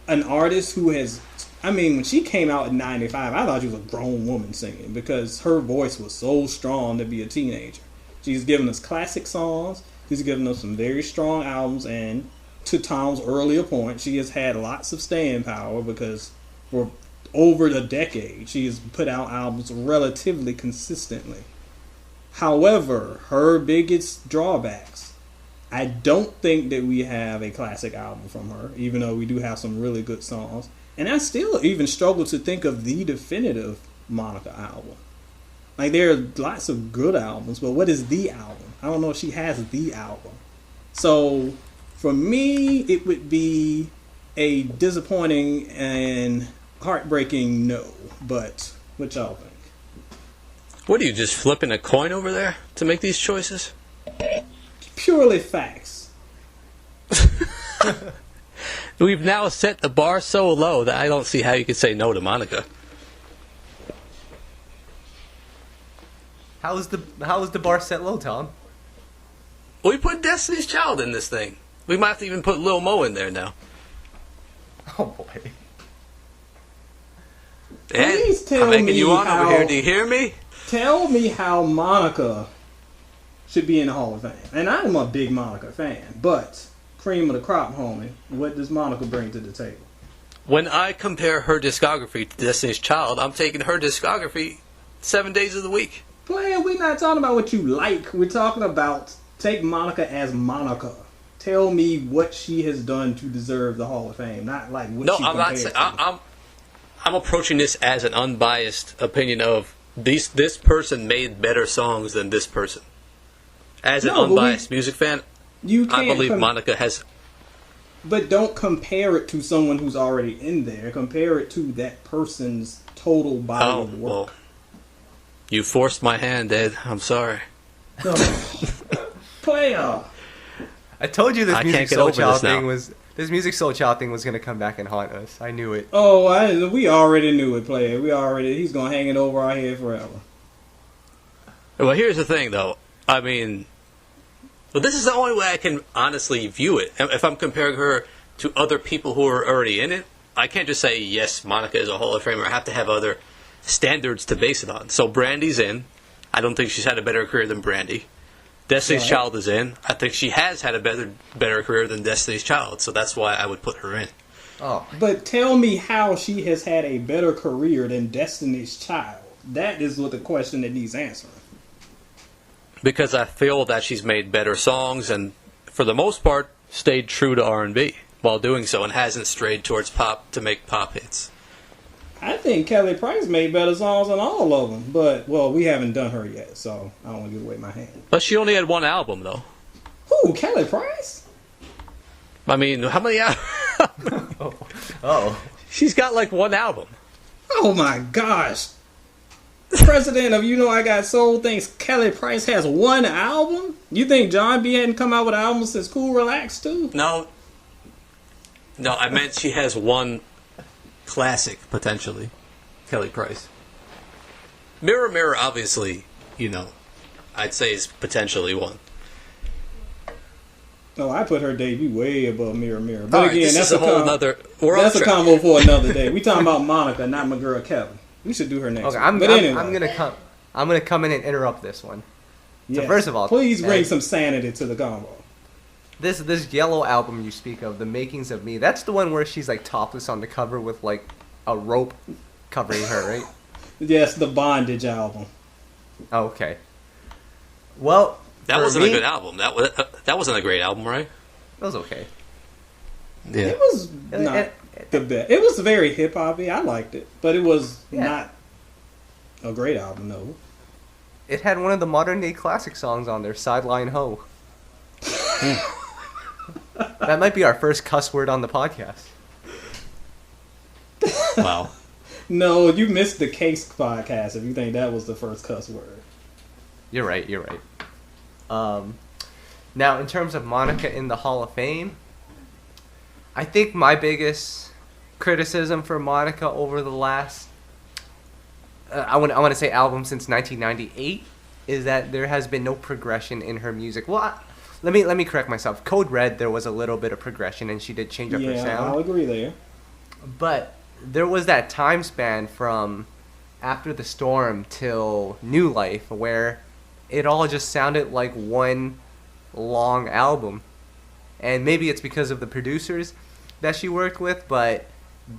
an artist who has... I mean, when she came out in 95, I thought she was a grown woman singing, because her voice was so strong to be a teenager. She's given us classic songs. She's given us some very strong albums. And to Tom's earlier point, she has had lots of staying power, because for over a decade, she has put out albums relatively consistently. However, her biggest drawbacks, I don't think that we have a classic album from her, even though we do have some really good songs. And I still even struggle to think of the definitive Monica album. Like, there are lots of good albums, but what is the album? I don't know if she has the album. So, for me, it would be a disappointing and heartbreaking no. But what y'all think? What are you, just flipping a coin over there to make these choices? Purely facts. We've now set the bar so low that I don't see how you could say no to Monica. How is the bar set low, Tom? We put Destiny's Child in this thing. We might have to even put Lil Mo in there now. Oh boy. Please tell I'm egging me you on how, over here. Do you hear me? Tell me how Monica should be in the Hall of Fame. And I'm a big Monica fan, but cream of the crop, homie, what does Monica bring to the table? When I compare her discography to Destiny's Child, I'm taking her discography 7 days of the week. Player, we're not talking about what you like. We're talking about take Monica as Monica. Tell me what she has done to deserve the Hall of Fame, not like what she compares to. I'm approaching this as an unbiased opinion of this person made better songs than this person. As an unbiased music fan, I believe Monica has... But don't compare it to someone who's already in there. Compare it to that person's total body of work. Well, you forced my hand, Ed. I'm sorry. Player. I told you this Music Soul Child thing was... This Music Soul Child thing was going to come back and haunt us. I knew it. Oh, we already knew it, player. He's going to hang it over our head forever. Well, here's the thing, though. I mean, this is the only way I can honestly view it. If I'm comparing her to other people who are already in it, I can't just say, yes, Monica is a Hall of Famer. I have to have other standards to base it on. So Brandy's in. I don't think she's had a better career than Brandy. Destiny's Child is in. I think she has had a better career than Destiny's Child, so that's why I would put her in. Oh, But tell me how she has had a better career than Destiny's Child. That is what the question that needs answering. Because I feel that she's made better songs and, for the most part, stayed true to R&B while doing so and hasn't strayed towards pop to make pop hits. I think Kelly Price made better songs than all of them. But, well, we haven't done her yet, so I don't want to give away my hand. But she only had one album, though. Who, Kelly Price? I mean, how many oh, She's got like one album. Oh my gosh. President of You Know I Got Soul thinks Kelly Price has one album? You think John B hadn't come out with albums since Cool Relax too? No, I meant she has one classic, potentially. Kelly Price. Mirror, Mirror, obviously, I'd say is potentially one. No, I put her debut way above Mirror Mirror. But All right, again, this that's is a whole nother. That's a combo for another day. We talking about Monica, not my girl Kelly. We should do her next. okay. Week. I'm gonna come in and interrupt this one. Yes. So first of all, please bring some sanity to the combo. This yellow album you speak of, The Makings of Me, that's the one where she's like topless on the cover with like a rope covering her, right? Yes, the Bondage album. Okay. Well, that wasn't a good album. That wasn't a great album, right? It was okay. Yeah. It was not the best. It was very hip hoppy. I liked it, but it was not a great album. No. It had one of the modern day classic songs on there, Sideline Ho. That might be our first cuss word on the podcast. Wow. No, you missed the Case podcast if you think that was the first cuss word. You're right. Now, in terms of Monica in the Hall of Fame, I think my biggest criticism for Monica over the last, I want to say album since 1998, is that there has been no progression in her music. Well, let me correct myself. Code Red, there was a little bit of progression, and she did change up her sound. Yeah, I'll agree there. But there was that time span from After the Storm till New Life where it all just sounded like one long album. And maybe it's because of the producers that she worked with, but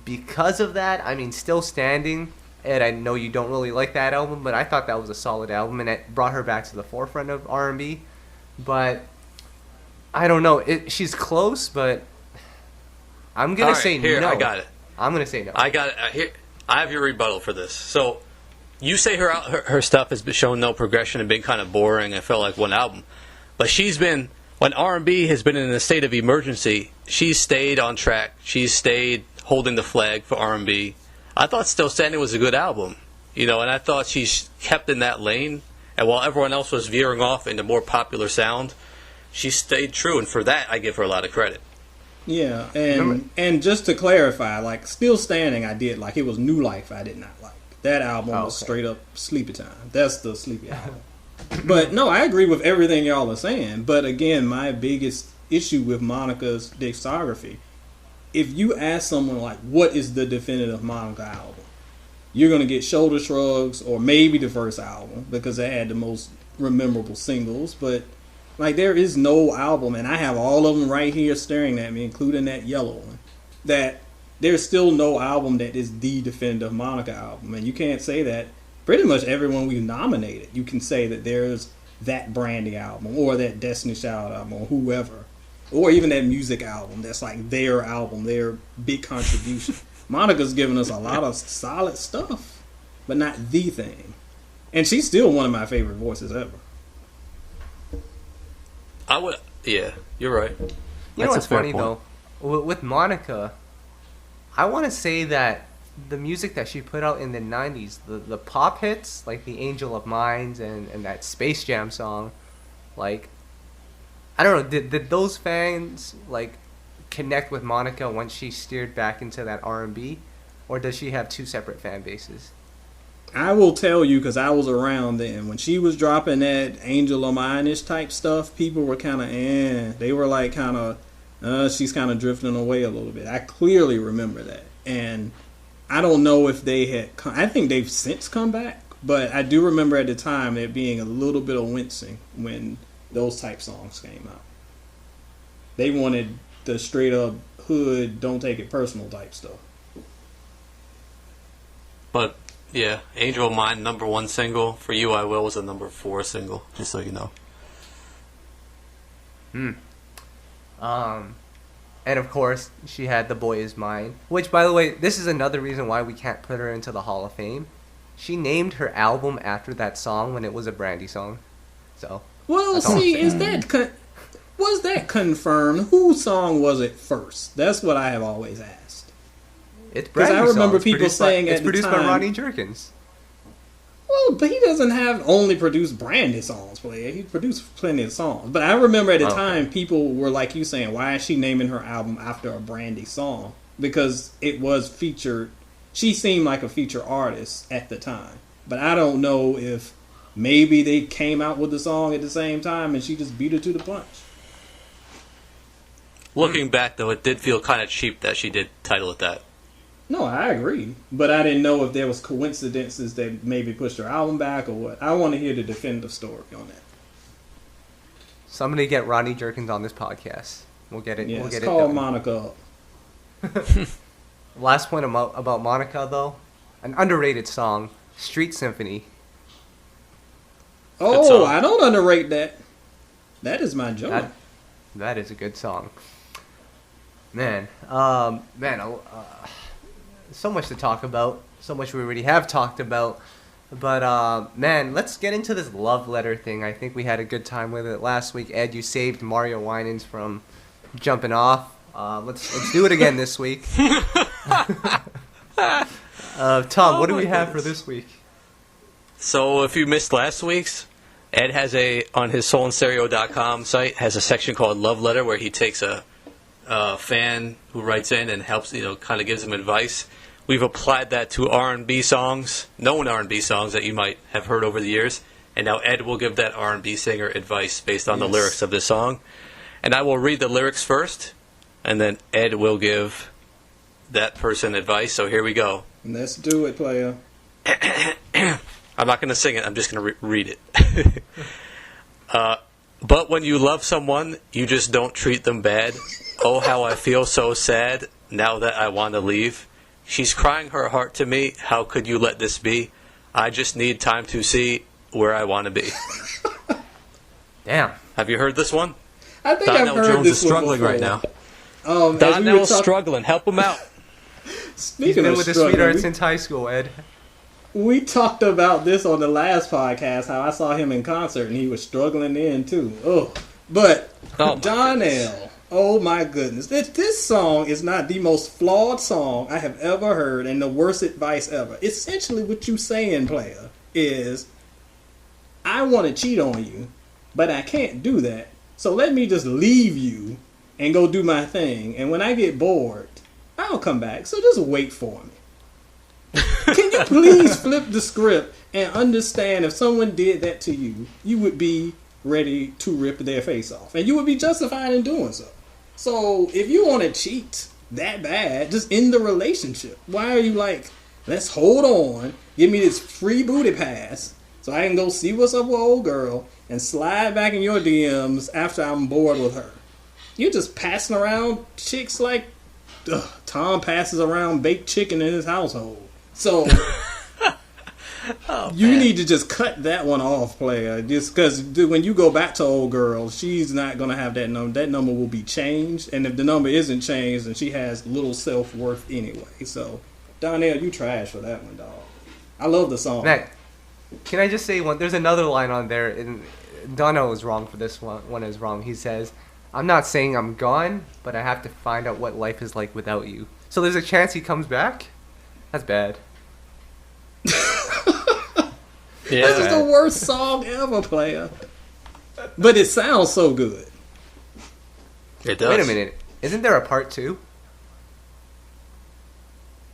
because of that, I mean, Still Standing, and I know you don't really like that album, but I thought that was a solid album, and it brought her back to the forefront of R&B. But I don't know. She's close, but I'm going to say here, no. I got it. I'm going to say no. I got it. Here, I have your rebuttal for this. So, you say her stuff has been shown no progression and been kind of boring and felt like one album. But she's been, when R&B has been in a state of emergency, she's stayed on track. She's stayed holding the flag for R&B. I thought Still Standing was a good album, and I thought she's kept in that lane. And while everyone else was veering off into more popular sound, she stayed true. And for that, I give her a lot of credit. Yeah, and just to clarify, like Still Standing, I did like. It was New Life I did not like. That album was straight up sleepy time. That's the sleepy album. But no, I agree with everything y'all are saying. But again, my biggest issue with Monica's discography, if you ask someone like, what is the definitive Monica album? You're going to get Shoulder Shrugs or maybe the first album because they had the most memorable singles. But like there is no album, and I have all of them right here staring at me, including that yellow one, that there's still no album that is the definitive Monica album. And you can't say that. Pretty much everyone we've nominated, you can say that there's that Brandy album or that Destiny's Child album or whoever. Or even that music album that's like their album, their big contribution. Monica's given us a lot of solid stuff, but not the thing. And she's still one of my favorite voices ever. Yeah, you're right. You know what's funny though? With Monica, I want to say that the music that she put out in the 90s, the pop hits, like the Angel of Mines and that Space Jam song, like, I don't know, did those fans, like, connect with Monica once she steered back into that R&B? Or does she have two separate fan bases? I will tell you, because I was around then. When she was dropping that Angel of Mine-ish type stuff, people were kind of, They were like kind of, she's kind of drifting away a little bit. I clearly remember that. And I don't know if they had, I think they've since come back. But I do remember at the time it being a little bit of wincing when those type songs came out. They wanted the straight up hood, don't take it personal type stuff. But yeah, Angel of Mine, #1 single. For You I Will was a #4 single, just so you know. And of course, she had The Boy Is Mine, which, by the way, this is another reason why we can't put her into the Hall of Fame. She named her album after that song when it was a Brandy song. So, well, see, was that confirmed? Whose song was it first? That's what I have always asked. It's Brandy's song. Because I remember people saying at the time... It's produced by Ronnie Jerkins. Well, but he doesn't have only produced Brandy songs, player. He produced plenty of songs. But I remember at the time, people were like you saying, why is she naming her album after a Brandy song? Because it was featured... She seemed like a feature artist at the time. But I don't know if maybe they came out with the song at the same time and she just beat her to the punch. Looking back, though, it did feel kind of cheap that she did title it that. No, I agree. But I didn't know if there was coincidences that maybe pushed her album back or what. I want to hear the definitive story on that. Somebody get Ronnie Jerkins on this podcast. We'll get it. Yeah, we'll get call it done. Monica up. Last point about Monica, though. An underrated song, Street Symphony. Oh, I don't underrate that. That is my joke. That is a good song. Man, so much to talk about. So much we already have talked about. But, man, let's get into this love letter thing. I think we had a good time with it last week. Ed, you saved Mario Winans from jumping off. Let's do it again this week. Tom, what do we have for this week? So if you missed last week's, Ed has on his soulandstereo.com site, has a section called Love Letter where he takes a fan who writes in and helps, kind of gives him advice. We've applied that to R&B songs, known R&B songs that you might have heard over the years. And now Ed will give that R&B singer advice based on the lyrics of this song. And I will read the lyrics first, and then Ed will give that person advice. So here we go. Let's do it, player. I'm not going to sing it. I'm just going to read it. But when you love someone, you just don't treat them bad. Oh, how I feel so sad now that I want to leave. She's crying her heart to me. How could you let this be? I just need time to see where I want to be. Damn. Have you heard this one? I think Donnell I've heard Jones this is one struggling before. right now. Donnell's struggling. Help him out. Speaking He's been of with the struggling, sweetheart since high school, Ed. we talked about this on the last podcast, how I saw him in concert and he was struggling then too. Oh, but Donnell, oh my goodness, this song is not the most flawed song I have ever heard and the worst advice ever. Essentially what you saying, player, is I want to cheat on you, but I can't do that. So let me just leave you and go do my thing. And when I get bored, I'll come back. So just wait for me. Can you please flip the script and understand if someone did that to you, you would be ready to rip their face off. And you would be justified in doing so. So if you want to cheat that bad, just end the relationship. Why are you like, let's hold on, give me this free booty pass so I can go see what's up with old girl and slide back in your DMs after I'm bored with her. You're just passing around chicks like Tom passes around baked chicken in his household. So you need to just cut that one off, player. Just because when you go back to old girl, she's not going to have that number. That number will be changed. And if the number isn't changed, then she has little self-worth anyway. So, Donnell, you trash for that one, dog. I love the song. Matt, can I just say one? There's another line on there, and Donnell is wrong for this one. One is wrong. He says, I'm not saying I'm gone, but I have to find out what life is like without you. So there's a chance he comes back? That's bad. Yeah. This is the worst song ever, player. But it sounds so good. It does. Wait a minute. Isn't there a part 2?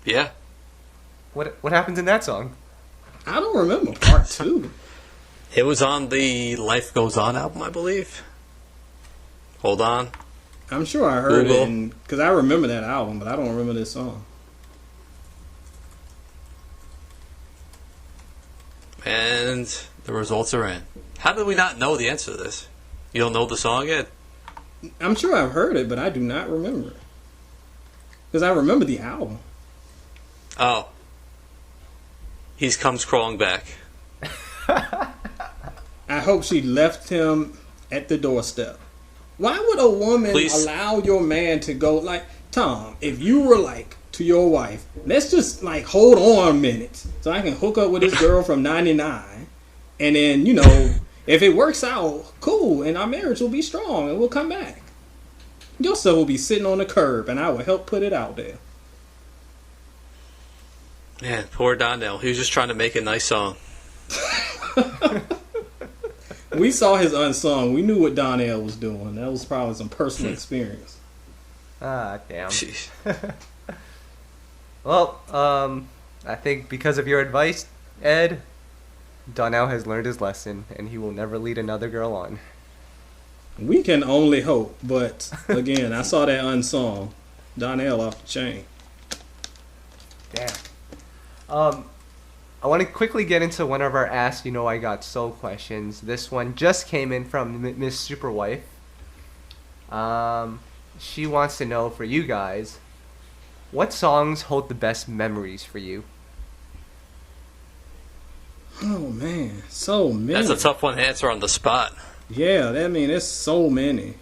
Yeah. What happens in that song? I don't remember part 2. It was on the Life Goes On album, I believe. Hold on. I'm sure I heard Google. it because I remember that album, but I don't remember this song. And the results are in. How did we not know the answer to this? You don't know the song yet? I'm sure I've heard it, but I do not remember it. Because I remember the album. Oh. He comes crawling back. I hope she left him at the doorstep. Why would a woman allow your man to go? Like, Tom, if you were like to your wife, let's just like hold on a minute so I can hook up with this girl from 99, and then, you know, if it works out, cool, and our marriage will be strong and we'll come back. Your stuff will be sitting on the curb and I will help put it out there. Man, poor Donnell. He was just trying to make a nice song. We saw his unsung. We knew what Donnell was doing. That was probably some personal experience. Ah, damn. Well, I think because of your advice, Ed, Donnell has learned his lesson, and he will never lead another girl on. We can only hope, but again, I saw that unsung. Donnell off the chain. Damn. I want to quickly get into one of our Ask You Know I Got Soul questions. This one just came in from Miss Superwife. She wants to know, for you guys, what songs hold the best memories for you? Oh man, so many. That's a tough one to answer on the spot. Yeah, I mean, there's so many.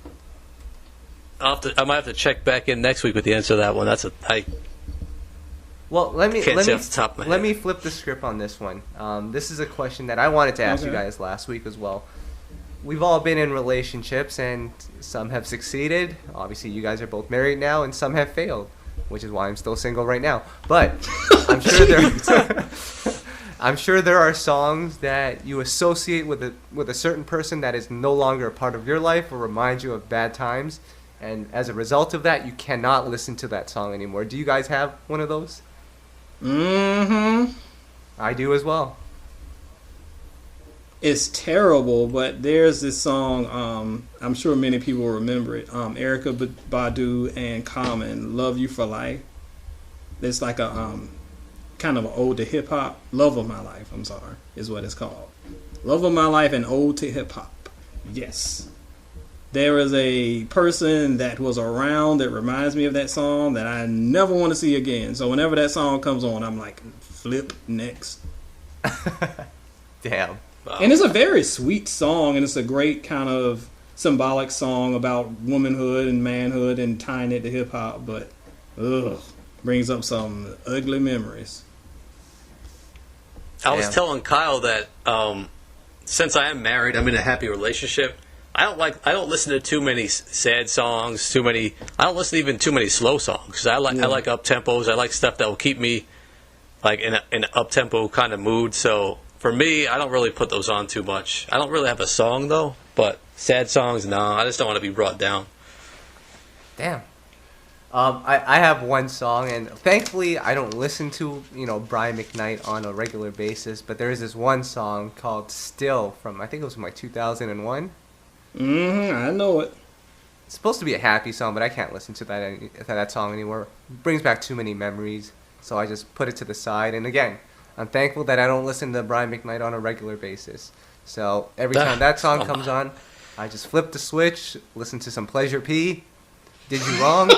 I might have to check back in next week with the answer to that one. Well, let me flip the script on this one. This is a question that I wanted to ask you guys last week as well. We've all been in relationships, and some have succeeded. Obviously, you guys are both married now, and some have failed, which is why I'm still single right now. But I'm sure there are songs that you associate with a certain person that is no longer a part of your life or reminds you of bad times, and as a result of that, you cannot listen to that song anymore. Do you guys have one of those? Mm-hmm. I do as well. It's terrible, but there's this song, I'm sure many people will remember it. Erykah Badu and Common, Love You for Life. It's like a kind of an ode to hip hop. Love of My Life, I'm sorry, is what it's called. Love of My Life and Ode to Hip Hop. Yes. There is a person that was around that reminds me of that song that I never want to see again. So whenever that song comes on, I'm like, flip next. Damn. Wow. And it's a very sweet song, and it's a great kind of symbolic song about womanhood and manhood and tying it to hip hop, but brings up some ugly memories. I was telling Kyle that since I am married, I'm in a happy relationship. I don't listen to too many sad songs, I don't listen to even too many slow songs, because I like up tempos. I like stuff that will keep me like in an up tempo kind of mood. So for me, I don't really put those on too much. I don't really have a song though, but sad songs, no, I just don't want to be brought down. Damn. I have one song, and thankfully I don't listen to Brian McKnight on a regular basis, but there is this one song called Still from, I think it was from like 2001. I know it. It's supposed to be a happy song, but I can't listen to that song anymore. It brings back too many memories, so I just put it to the side. And again, I'm thankful that I don't listen to Brian McKnight on a regular basis. So every time that song comes on, I just flip the switch, listen to some Pleasure P, Did You Wrong,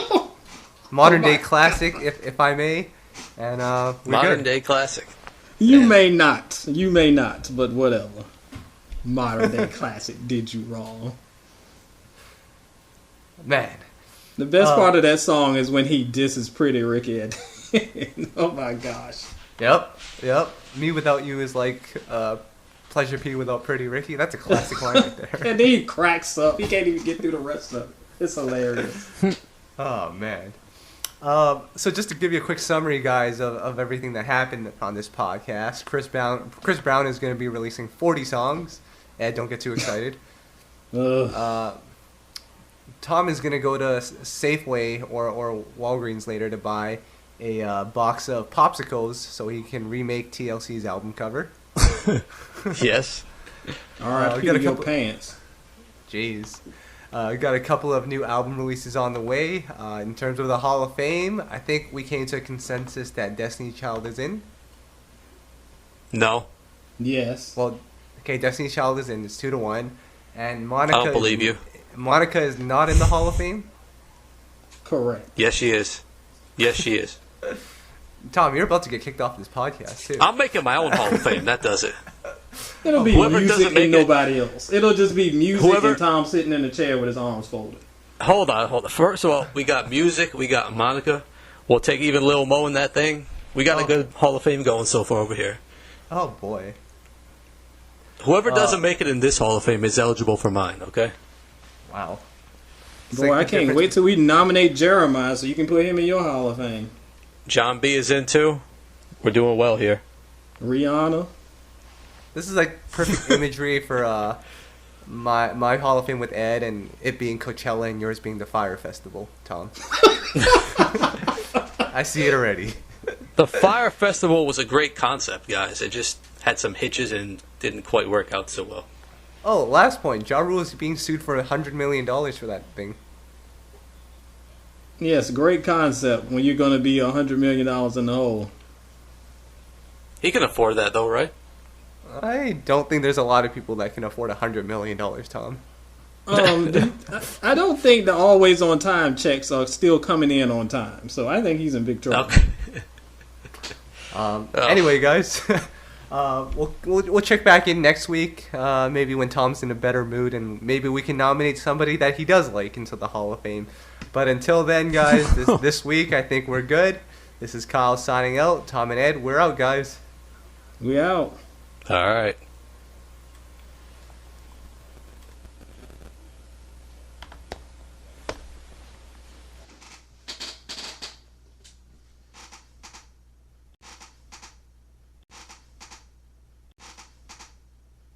modern day classic, if I may, and we're modern good. day classic. You may not, but whatever. Modern day classic, Did You Wrong. Man. The best part of that song is when he disses Pretty Ricky at the end. Oh my gosh. Yep. Me Without You is like Pleasure P without Pretty Ricky. That's a classic line right there. And then he cracks up. He can't even get through the rest of it. It's hilarious. Oh, man. So just to give you a quick summary, guys, of everything that happened on this podcast, Chris Brown is going to be releasing 40 songs. Ed, don't get too excited. Tom is going to go to Safeway or Walgreens later to buy a box of Popsicles so he can remake TLC's album cover. Yes. R.I.P. to your pants. Jeez. We got a couple of new album releases on the way. In terms of the Hall of Fame, I think we came to a consensus that Destiny's Child is in. No. Yes. Well, okay, Destiny's Child is in. It's 2-1. And Monica. I don't believe you. Monica is not in the Hall of Fame? Correct. Yes, she is. Yes, she is. Tom, you're about to get kicked off this podcast, too. I'm making my own Hall of Fame. That does it. It'll be Whoever music doesn't make and it- nobody else. It'll just be music Whoever- and Tom sitting in a chair with his arms folded. Hold on. First of all, we got music. We got Monica. We'll take even Lil Mo in that thing. We got a good Hall of Fame going so far over here. Oh, boy. Whoever doesn't make it in this Hall of Fame is eligible for mine, okay? Wow. It's Boy, like I the can't difference- wait till we nominate Jeremih so you can put him in your Hall of Fame. John B is in too. We're doing well here. Rihanna. This is like perfect imagery for my Hall of Fame with Ed and it being Coachella and yours being the Fire Festival, Tom. I see it already. The Fire Festival was a great concept, guys. It just had some hitches and didn't quite work out so well. Oh, last point. Ja Rule is being sued for $100 million for that thing. Yes, great concept when you're going to be $100 million in the hole. He can afford that, though, right? I don't think there's a lot of people that can afford $100 million, Tom. I don't think the always on time checks are still coming in on time, so I think he's in big trouble. Okay. Anyway, guys, we'll check back in next week, maybe when Tom's in a better mood, and maybe we can nominate somebody that he does like into the Hall of Fame. But until then, guys, this week I think we're good. This is Kyle signing out. Tom and Ed, we're out, guys. We out. All right.